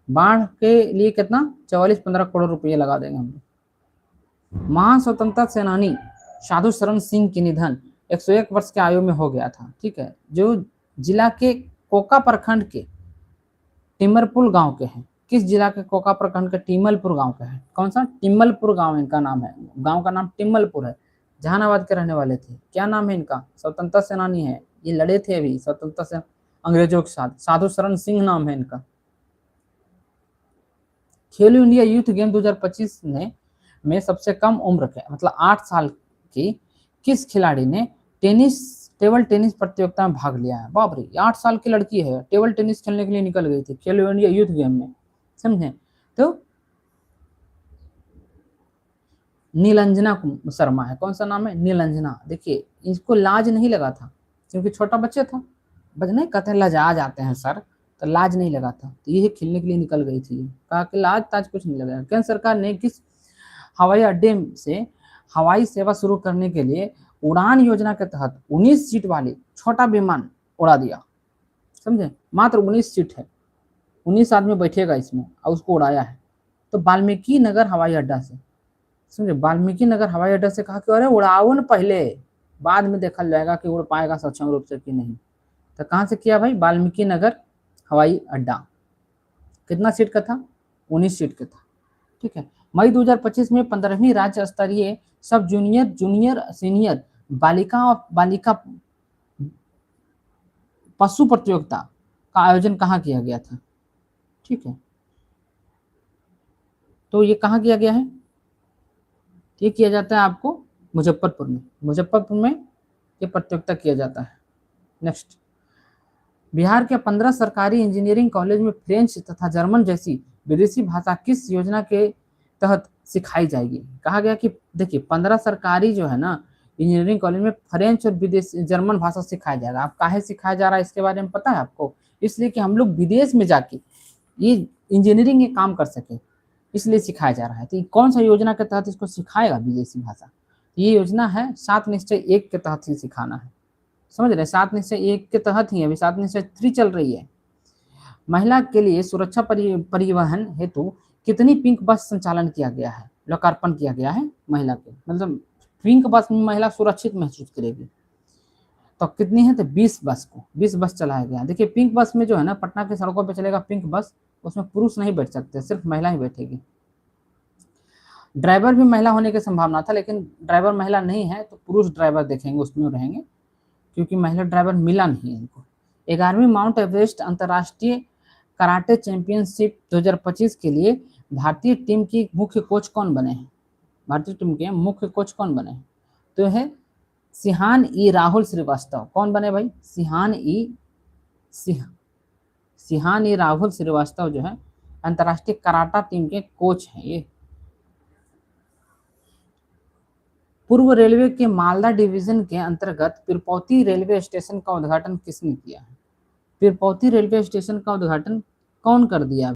बाढ़ के लिए कितना? 44-15 करोड़ रुपये लगा देंगे हम। महान स्वतंत्रता सेनानी साधु शरण सिंह के निधन 101 वर्ष के आयु में हो गया था, ठीक है। जो जिला के कोका प्रखंड के टिमरपुर गांव के हैं। किस जिला के कोका प्रखंड के? टिमलपुर गांव के हैं। कौन सा? टिमलपुर गांव इनका नाम है। गांव का नाम टिमलपुर है, जहानाबाद के रहने वाले थे। क्या नाम है इनका? स्वतंत्रता सेनानी है, ये लड़े थे अभी स्वतंत्रता से अंग्रेजों के साथ। साधु शरण सिंह नाम है इनका। खेलो इंडिया यूथ गेम 2025 में सबसे कम उम्र के मतलब 8 साल की किस खिलाड़ी ने टेबल टेनिस प्रतियोगिता में भाग लिया है? बाप रे, 8 साल की लड़की है, टेबल टेनिस खेलने के लिए निकल गई थी खेलो इंडिया यूथ गेम में, समझे। तो नीलंजना शर्मा है। कौन सा नाम है? नीलंजना। देखिए, इसको लाज नहीं लगा था क्योंकि छोटा बच्चा था। नहीं कहते हैं लजा जाते हैं सर, तो लाज नहीं लगा था, तो ये खेलने के लिए निकल गई थी। कहा कि लाज ताज कुछ नहीं लगा। केंद्र सरकार ने किस हवाई अड्डे से हवाई सेवा शुरू करने के लिए उड़ान योजना के तहत 19 सीट वाली छोटा विमान उड़ा दिया? समझे, मात्र 19 सीट है, 19 आदमी बैठेगा इसमें, और उसको उड़ाया है। तो वाल्मीकि नगर हवाई अड्डा से, समझे, वाल्मीकि नगर हवाई अड्डा से कहा कि अरे उड़ाओ न पहले, बाद में देखा जाएगा कि उड़ पाएगा सक्षम रूप से कि नहीं। तो कहाँ से किया भाई? वाल्मीकि नगर हवाई अड्डा। कितना सीट का था? 19 सीट का था, ठीक है। मई 2025 में 15वीं राज्य स्तरीय सब जूनियर सीनियर बालिका पशु प्रतियोगिता का आयोजन कहाँ किया गया था? ठीक है, तो ये कहाँ किया गया है? ये किया जाता है आपको मुजफ्फरपुर में। मुजफ्फरपुर में ये प्रतियोगिता किया जाता है। नेक्स्ट, बिहार के 15 सरकारी इंजीनियरिंग कॉलेज में फ्रेंच तथा जर्मन जैसी विदेशी भाषा किस योजना के तहत सिखाई जाएगी? कहा गया कि देखिए 15 सरकारी जो है ना इंजीनियरिंग कॉलेज में फ्रेंच और विदेशी जर्मन भाषा सिखाया जाएगा। अब काहे सिखाया जा रहा है इसके बारे में पता है आपको? इसलिए कि हम लोग विदेश में जाके ये इंजीनियरिंग के काम कर सके, इसलिए सिखाया जा रहा है। तो कौन सा योजना के तहत इसको सिखाएगा विदेशी भाषा? ये योजना है 7 निश्चय 1 के तहत ही सिखाना है, समझ रहे? 7 निश्चय 1 के तहत ही, अभी 7 निश्चय 3 चल रही है। महिला के लिए सुरक्षा परिवहन हेतु कितनी पिंक बस संचालन किया गया है, लोकार्पण किया गया है महिला के, मतलब पिंक बस में महिला सुरक्षित महसूस करेगी। तो कितनी है? तो 20 बस चलाया गया। देखिए पिंक बस में जो है ना, पटना के सड़कों पे चलेगा पिंक बस, उसमें पुरुष नहीं बैठ सकते, सिर्फ महिला ही बैठेगी। ड्राइवर भी महिला होने की संभावना था, लेकिन ड्राइवर महिला नहीं है तो पुरुष ड्राइवर देखेंगे, उसमें रहेंगे, क्योंकि महिला ड्राइवर मिला नहीं है इनको। 11वीं माउंट एवरेस्ट अंतर्राष्ट्रीय कराटे चैंपियनशिप 2025 के लिए भारतीय टीम की मुख्य कोच कौन बने हैं? भारतीय टीम के मुख्य कोच कौन बने हैं? तो है सिहान ई राहुल श्रीवास्तव। कौन बने भाई? सिहान ई राहुल श्रीवास्तव जो है अंतर्राष्ट्रीय कराटा टीम के कोच हैं। ये पूर्व रेलवे के मालदा डिवीजन के अंतर्गत पीरपौती रेलवे स्टेशन का उद्घाटन किसने किया है? पीरपौती रेलवे स्टेशन का उद्घाटन कौन कर दिया?